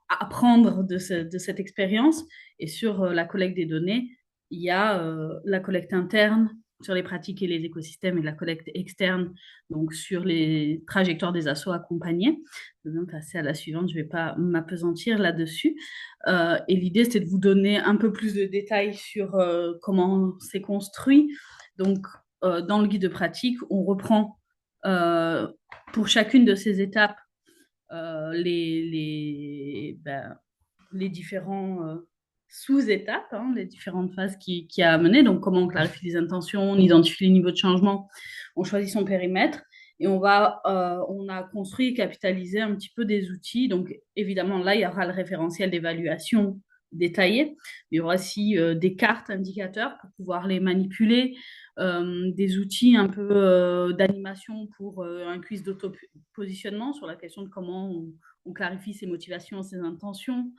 apprendre de cette expérience. Et sur la collecte des données, il y a la collecte interne sur les pratiques et les écosystèmes et la collecte externe, donc sur les trajectoires des assos accompagnés. Je vais passer à la suivante, je ne vais pas m'appesantir là-dessus. Et l'idée, c'est de vous donner un peu plus de détails sur comment c'est construit. Donc, dans le guide de pratique, on reprend pour chacune de ces étapes les différents sous-étapes, hein, les différentes phases qui a à mener. Donc, comment on clarifie les intentions, on identifie les niveaux de changement, on choisit son périmètre et on a construit et capitalisé un petit peu des outils. Donc, évidemment, là, il y aura le référentiel d'évaluation détaillé. Il y aura aussi des cartes indicateurs pour pouvoir les manipuler, des outils un peu d'animation pour un quiz d'auto-positionnement sur la question de comment on clarifie ses motivations, ses intentions.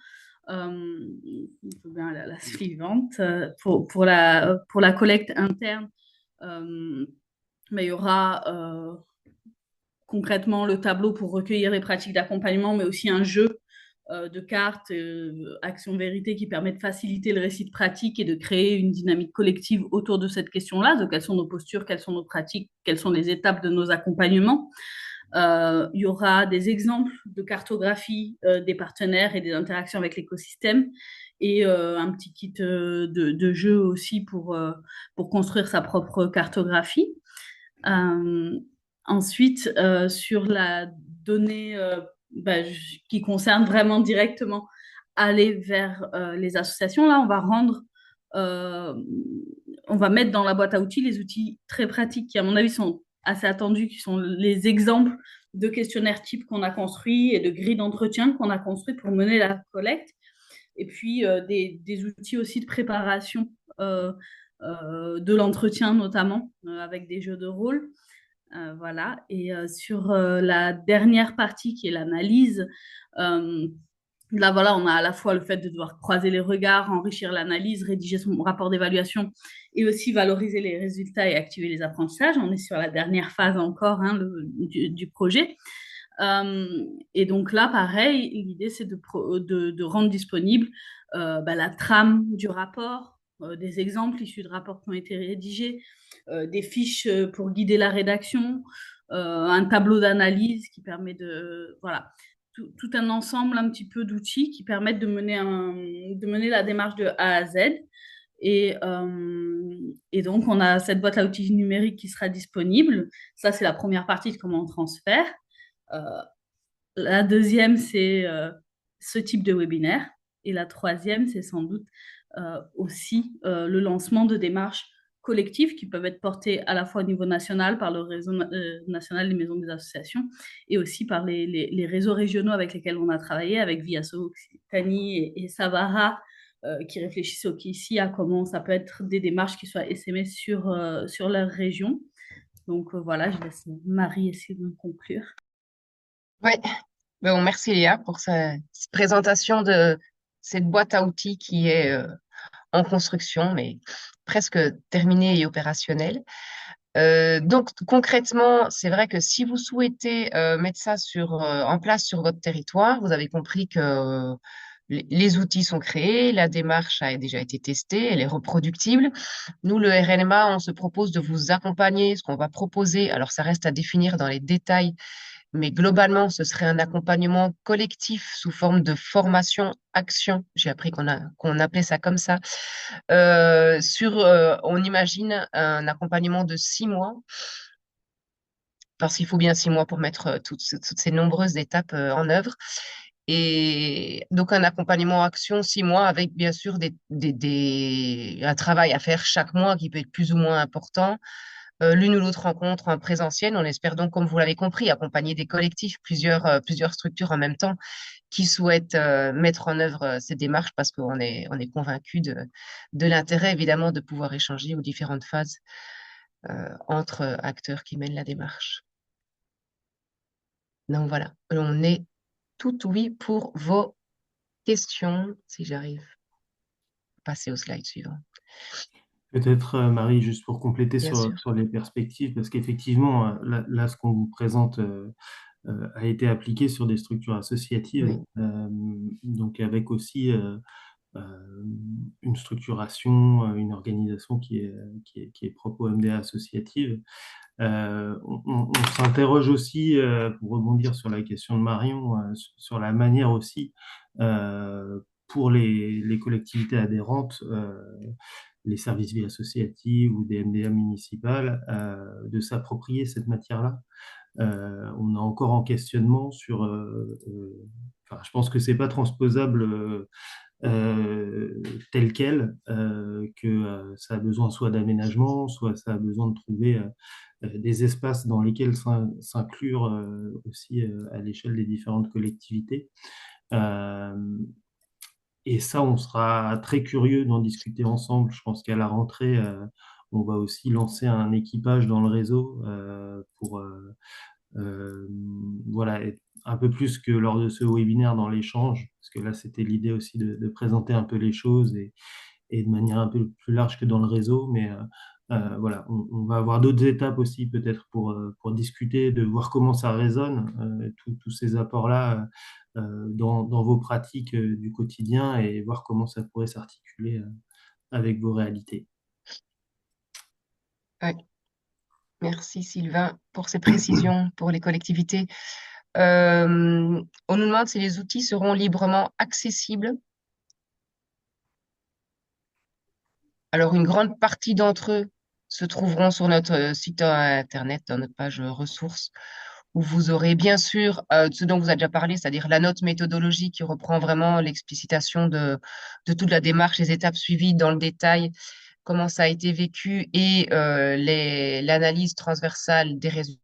Bien la suivante. Pour la collecte interne, mais il y aura concrètement le tableau pour recueillir les pratiques d'accompagnement, mais aussi un jeu de cartes, action vérité qui permet de faciliter le récit de pratique et de créer une dynamique collective autour de cette question-là, de quelles sont nos postures, quelles sont nos pratiques, quelles sont les étapes de nos accompagnements. Il y aura des exemples de cartographie des partenaires et des interactions avec l'écosystème et un petit kit de jeu aussi pour construire sa propre cartographie. Ensuite, sur la donnée qui concerne vraiment directement aller vers les associations, là, on va mettre dans la boîte à outils les outils très pratiques qui, à mon avis, sont assez attendus, qui sont les exemples de questionnaires types qu'on a construits et de grilles d'entretien qu'on a construits pour mener la collecte. Et puis, des outils aussi de préparation de l'entretien, notamment, avec des jeux de rôle. Voilà. Et sur la dernière partie, qui est l'analyse, là, voilà, on a à la fois le fait de devoir croiser les regards, enrichir l'analyse, rédiger son rapport d'évaluation et aussi valoriser les résultats et activer les apprentissages. On est sur la dernière phase encore du projet. Et donc là, pareil, l'idée, c'est de rendre disponible la trame du rapport, des exemples issus de rapports qui ont été rédigés, des fiches pour guider la rédaction, un tableau d'analyse qui permet voilà, tout un ensemble un petit peu d'outils qui permettent de mener la démarche de A à Z. Et donc, on a cette boîte à outils numérique qui sera disponible. Ça, c'est la première partie de comment on transfère. La deuxième, c'est ce type de webinaire. Et la troisième, c'est sans doute aussi le lancement de démarches collectives qui peuvent être portées à la fois au niveau national par le réseau national des maisons des associations et aussi par les réseaux régionaux avec lesquels on a travaillé, avec Viasso Occitanie et Savara qui réfléchissent aussi à comment ça peut être des démarches qui soient SMS sur leur région. Donc voilà, je laisse Marie essayer de me conclure. Oui, bon, merci Léa pour cette présentation de cette boîte à outils qui est en construction, mais presque terminée et opérationnelle. Donc concrètement, c'est vrai que si vous souhaitez mettre ça en place sur votre territoire, vous avez compris que les outils sont créés, la démarche a déjà été testée, elle est reproductible. Nous, le RNMA, on se propose de vous accompagner. Ce qu'on va proposer, alors ça reste à définir dans les détails, mais globalement, ce serait un accompagnement collectif sous forme de formation action. J'ai appris qu'on appelait ça comme ça. On imagine un accompagnement de 6 mois, parce qu'il faut bien 6 mois pour mettre toutes ces nombreuses étapes en œuvre. Et donc un accompagnement action 6 mois avec bien sûr un travail à faire chaque mois qui peut être plus ou moins important. L'une ou l'autre rencontre en présentiel. On espère donc, comme vous l'avez compris, accompagner des collectifs, plusieurs structures en même temps qui souhaitent mettre en œuvre ces démarches parce on est convaincu de l'intérêt évidemment de pouvoir échanger aux différentes phases entre acteurs qui mènent la démarche. Donc voilà, on est tout oui pour vos questions, si j'arrive à passer au slide suivant. Peut-être, Marie, juste pour compléter Bien sûr. sur les perspectives, parce qu'effectivement, là, ce qu'on vous présente a été appliqué sur des structures associatives, Oui. donc avec aussi une structuration, une organisation qui est propre au MDA associative. On s'interroge aussi, pour rebondir sur la question de Marion, sur la manière aussi pour les collectivités adhérentes, les services vie associative ou des MDA municipales, de s'approprier cette matière-là. On est encore en questionnement sur. Enfin, je pense que c'est pas transposable tel quel, que ça a besoin soit d'aménagement, soit ça a besoin de trouver des espaces dans lesquels s'inclure aussi à l'échelle des différentes collectivités. Et ça, on sera très curieux d'en discuter ensemble. Je pense qu'à la rentrée, on va aussi lancer un équipage dans le réseau pour voilà, être un peu plus que lors de ce webinaire dans l'échange, parce que là, c'était l'idée aussi de présenter un peu les choses et de manière un peu plus large que dans le réseau. Mais voilà, on va avoir d'autres étapes aussi peut-être pour discuter, de voir comment ça résonne, tous ces apports-là dans vos pratiques du quotidien et voir comment ça pourrait s'articuler avec vos réalités. Ouais. Merci Sylvain pour ces précisions pour les collectivités. On nous demande si les outils seront librement accessibles. Alors, une grande partie d'entre eux se trouveront sur notre site internet, dans notre page ressources, où vous aurez bien sûr ce dont vous avez déjà parlé, c'est-à-dire la note méthodologique qui reprend vraiment l'explicitation de toute la démarche, les étapes suivies dans le détail, comment ça a été vécu et l'analyse transversale des résultats.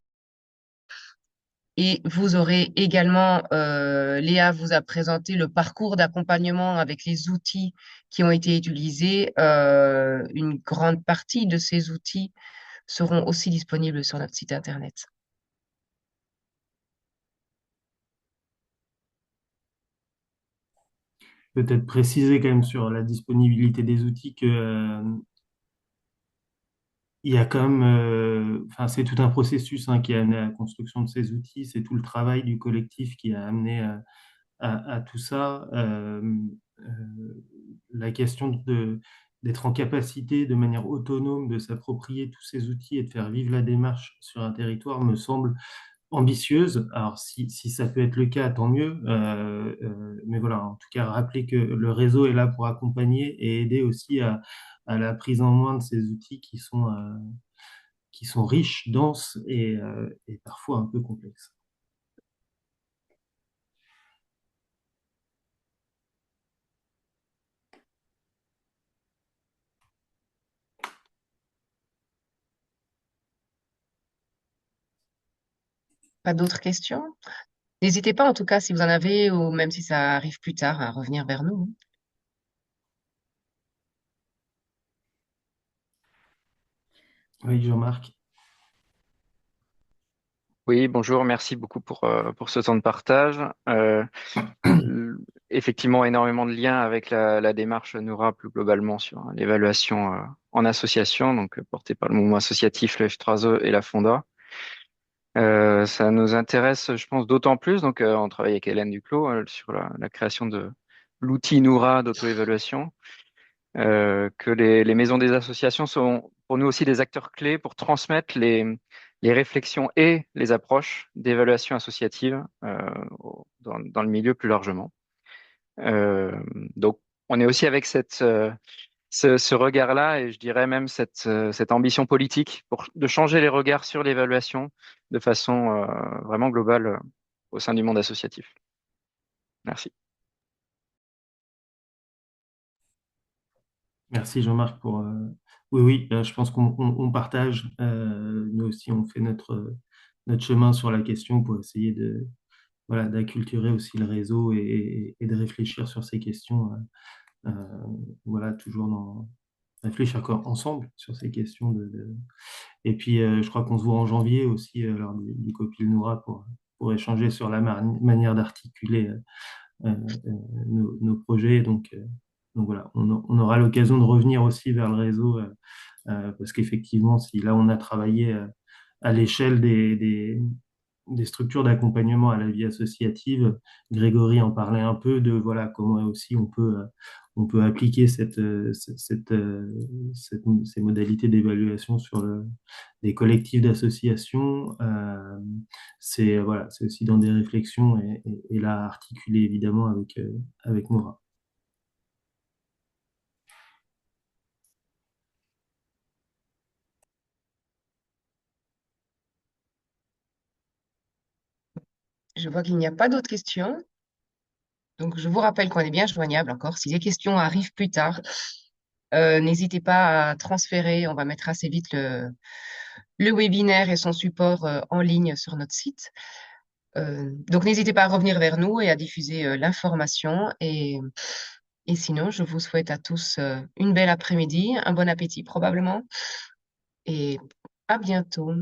Et vous aurez également, Léa vous a présenté le parcours d'accompagnement avec les outils qui ont été utilisés. Une grande partie de ces outils seront aussi disponibles sur notre site Internet. Peut-être préciser quand même sur la disponibilité des outils que il y a quand même, enfin, c'est tout un processus qui a amené à la construction de ces outils, c'est tout le travail du collectif qui a amené à tout ça. La question d'être en capacité, de manière autonome, de s'approprier tous ces outils et de faire vivre la démarche sur un territoire me semble ambitieuse. Alors, si ça peut être le cas, tant mieux. Mais voilà, en tout cas, rappeler que le réseau est là pour accompagner et aider aussi à la prise en main de ces outils qui sont riches, denses et parfois un peu complexes. Pas d'autres questions? N'hésitez pas, en tout cas, si vous en avez, ou même si ça arrive plus tard, à revenir vers nous. Oui, Jean-Marc. Oui, bonjour, merci beaucoup pour ce temps de partage. Euh, Effectivement, énormément de liens avec la démarche Noura plus globalement sur l'évaluation en association, donc portée par le mouvement associatif, le F3E et la Fonda. Ça nous intéresse, je pense, d'autant plus. Donc, on travaille avec Hélène Duclos sur la création de l'outil Noura d'auto-évaluation, que les maisons des associations sont pour nous aussi des acteurs clés pour transmettre les réflexions et les approches d'évaluation associative dans le milieu plus largement. Euh, donc, on est aussi avec ce regard-là et je dirais même cette ambition politique de changer les regards sur l'évaluation de façon vraiment globale au sein du monde associatif. Merci. Merci Jean-Marc pour. Oui, oui, je pense qu'on partage. Nous aussi, on fait notre chemin sur la question pour essayer de, voilà, d'acculturer aussi le réseau et de réfléchir sur ces questions. Voilà, toujours réfléchir encore ensemble sur ces questions Et puis, je crois qu'on se voit en janvier aussi lors du Copil Noura pour échanger sur la manière d'articuler nos projets. Donc voilà, on aura l'occasion de revenir aussi vers le réseau parce qu'effectivement, si là on a travaillé à l'échelle des structures d'accompagnement à la vie associative, Grégory en parlait un peu de voilà comment aussi on peut appliquer ces modalités d'évaluation sur des collectifs d'associations. C'est voilà, c'est aussi dans des réflexions et là articulé évidemment avec Nora. Je vois qu'il n'y a pas d'autres questions. Donc, je vous rappelle qu'on est bien joignable encore. Si les questions arrivent plus tard, n'hésitez pas à transférer. On va mettre assez vite le webinaire et son support en ligne sur notre site. Donc, n'hésitez pas à revenir vers nous et à diffuser l'information. Et sinon, je vous souhaite à tous une belle après-midi, un bon appétit probablement. Et à bientôt.